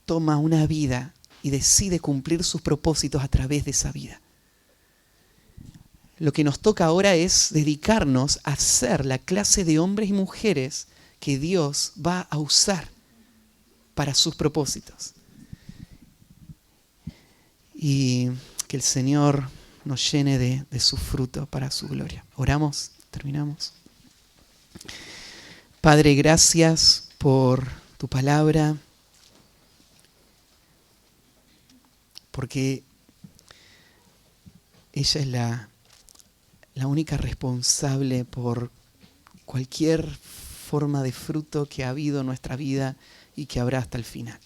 toma una vida y decide cumplir sus propósitos a través de esa vida. Lo que nos toca ahora es dedicarnos a ser la clase de hombres y mujeres que Dios va a usar para sus propósitos. Y que el Señor nos llene de su fruto para su gloria. Oramos, terminamos. Padre, gracias por tu palabra, porque ella es la única responsable por cualquier forma de fruto que ha habido en nuestra vida y que habrá hasta el final.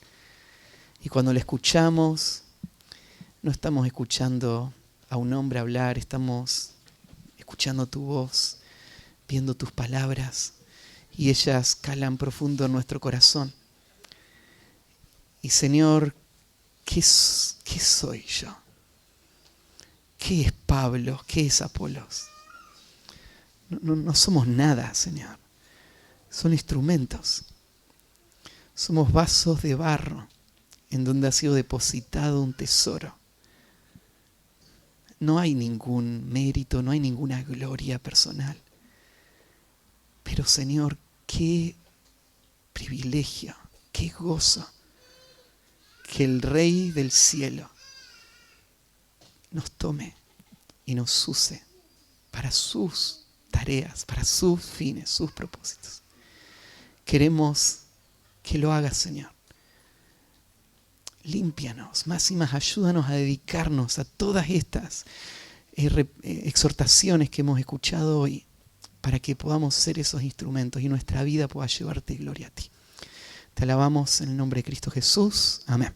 Y cuando la escuchamos, no estamos escuchando a un hombre hablar, estamos escuchando tu voz, viendo tus palabras, y ellas calan profundo en nuestro corazón. Y Señor, ¿qué soy yo? ¿Qué es Pablo? ¿Qué es Apolos? No somos nada, Señor. Son instrumentos. Somos vasos de barro en donde ha sido depositado un tesoro. No hay ningún mérito, no hay ninguna gloria personal. Pero Señor, qué privilegio, qué gozo que el Rey del cielo nos tome y nos use para sus tareas, para sus fines, sus propósitos. Queremos que lo hagas, Señor. Límpianos, más y más, ayúdanos a dedicarnos a todas estas exhortaciones que hemos escuchado hoy, para que podamos ser esos instrumentos y nuestra vida pueda llevarte gloria a ti. Te alabamos en el nombre de Cristo Jesús. Amén.